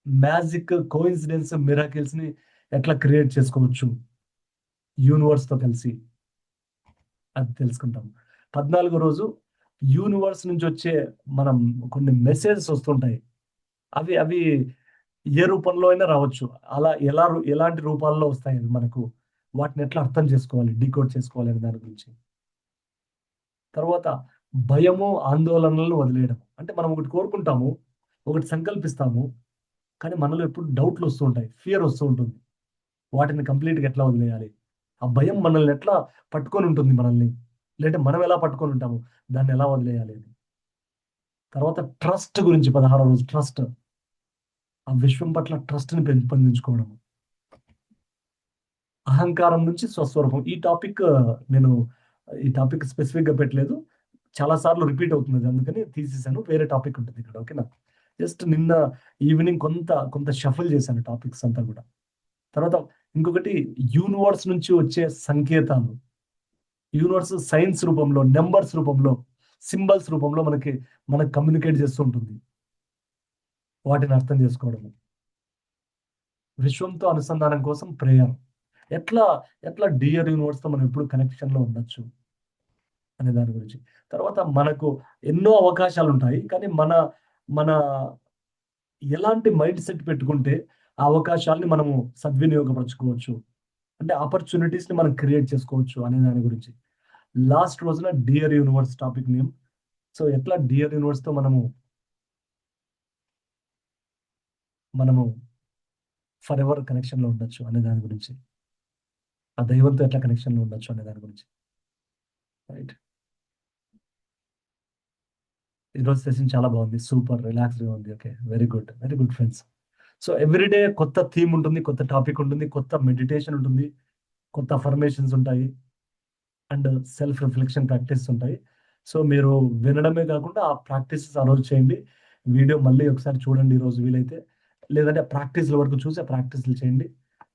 మ్యాజిక్, కోయిన్సిడెన్స్, మిరాకిల్స్‌ని ఎట్లా క్రియేట్ చేసుకోవచ్చు యూనివర్స్‌తో కలిసి అది తెలుసుకుంటాం. 14 రోజు యూనివర్స్ నుంచి వచ్చే మనం కొన్ని మెసేజెస్ వస్తుంటాయి. అవి అవి ఏ రూపంలో అయినా రావచ్చు. అలా ఎలాంటి రూపాల్లో వస్తాయి అవి మనకు. వాటిని ఎట్లా అర్థం చేసుకోవాలి, డీకోడ్ చేసుకోవాలి అనే దాని గురించి. తర్వాత భయము, ఆందోళనలను వదిలేయడం. అంటే మనం ఒకటి కోరుకుంటాము, ఒకటి సంకల్పిస్తాము. కానీ మనలో ఎప్పుడు డౌట్‌లొస్తూ ఉంటాయి. ఫియర్ వస్తూ ఉంటుంది. వాటిని కంప్లీట్‌గా ఎట్లా వదిలేయాలి? ఆ భయం మనల్ని ఎట్లా పట్టుకొని ఉంటుంది మనల్ని? లేదంటే మనం ఎలా పట్టుకొని ఉంటాము? దాన్ని ఎలా వదిలేయాలి అని. తర్వాత ట్రస్ట్ గురించి 16 రోజు ట్రస్ట్. ఆ విశ్వం పట్ల ట్రస్ట్‌ని పెంపొందించుకోవడం. అహంకారం నుంచి స్వస్వరూపం. నేను ఈ టాపిక్ స్పెసిఫిక్‌గా పెట్టలేదు. చాలా సార్లు రిపీట్ అవుతుంది. అందుకని తీసేసాను. వేరే టాపిక్ ఉంటుంది ఇక్కడ. ఓకేనా? జస్ట్ నిన్న ఈవినింగ్ కొంత షఫుల్ చేశాను టాపిక్స్ అంతా గూడా. తర్వాత ఇంకొకటి యూనివర్స్ నుంచి వచ్చే సంకేతాలు. యూనివర్స్ సైన్స్ రూపంలో, నంబర్స్ రూపంలో, సింబల్స్ రూపంలో మనకు కమ్యూనికేట్ చేస్తూ ఉంటుంది. వాటిని అర్థం చేసుకోవడము. విశ్వంతో అనుసంధానం కోసం ప్రేయర్. ఎట్లా, ఎట్లా డియర్ యూనివర్స్‌తో మనం ఎప్పుడు కనెక్షన్‌లో ఉండొచ్చు అనే దాని గురించి. తర్వాత మనకు ఎన్నో అవకాశాలుంటాయి. కానీ మన ఎలాంటి మైండ్ సెట్ పెట్టుకుంటే ఆ అవకాశాల్ని మనము సద్వినియోగపరచుకోవచ్చు. అంటే ఆపర్చునిటీస్‌ని మనం క్రియేట్ చేసుకోవచ్చు అనే దాని గురించి. లాస్ట్ రోజున dear universe topic name. So, ఎట్లా డియర్ యూనివర్స్‌తో మనము ఫరెవర్ కనెక్షన్‌లో ఉండొచ్చు అనే దాని గురించి. ఆ దైవంతో ఎట్లా కనెక్షన్‌లో ఉండొచ్చు అనే దాని గురించి. రైట్. ఈరోజు సెషన్ చాలా బాగుంది. సూపర్ రిలాక్స్‌డ్‌గా ఉంది. Okay. Very good. Very good friends. So, every day కొత్త థీమ్ ఉంటుంది. కొత్త టాపిక్ ఉంటుంది. కొత్త మెడిటేషన్ ఉంటుంది. కొత్త అఫర్మేషన్స్ ఉంటాయి. అండ్ సెల్ఫ్ రిఫ్లెక్షన్ ప్రాక్టీస్ ఉంటాయి. సో, మీరు వినడమే కాకుండా ఆ ప్రాక్టీసెస్ ఆ రోజు చేయండి. వీడియో మళ్ళీ ఒకసారి చూడండి ఈరోజు వీలైతే. లేదంటే ప్రాక్టీస్‌ల వరకు చూసి ఆ ప్రాక్టీస్‌లు చేయండి.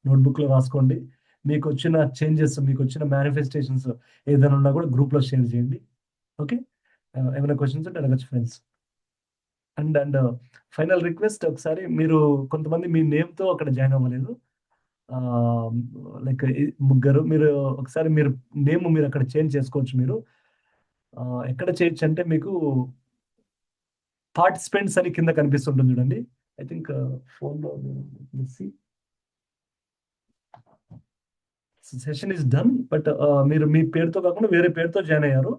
నోట్‌బుక్‌లో రాసుకోండి. మీకొచ్చిన చేంజెస్, మీకొచ్చిన మేనిఫెస్టేషన్స్ ఏదైనా ఉన్నా కూడా గ్రూప్‌లో షేర్ చేయండి. ఓకే. ఏమైనా క్వెషన్స్ ఉంటే అడగొచ్చు ఫ్రెండ్స్. అండ్ ఫైనల్ రిక్వెస్ట్ ఒకసారి మీరు కొంతమంది మీ నేమ్‌తో అక్కడ జాయిన్ అవ్వలేదు. ఆహ్, లైక్ ముగ్గురు ఒకసారి మీరక్కడ చేంజ్ చేసుకోవచ్చు మీరు. ఎక్కడ చేయొచ్చంటే మీకు పార్టిసిపెంట్స్ అని కింద కనిపిస్తుంటుంది చూడండి. ఐ థింక్ ఫోన్‌లో let's see. Session is done. But మీరు మీ పేరుతో కాకుండా వేరే పేరుతో జాయిన్ అయ్యారు.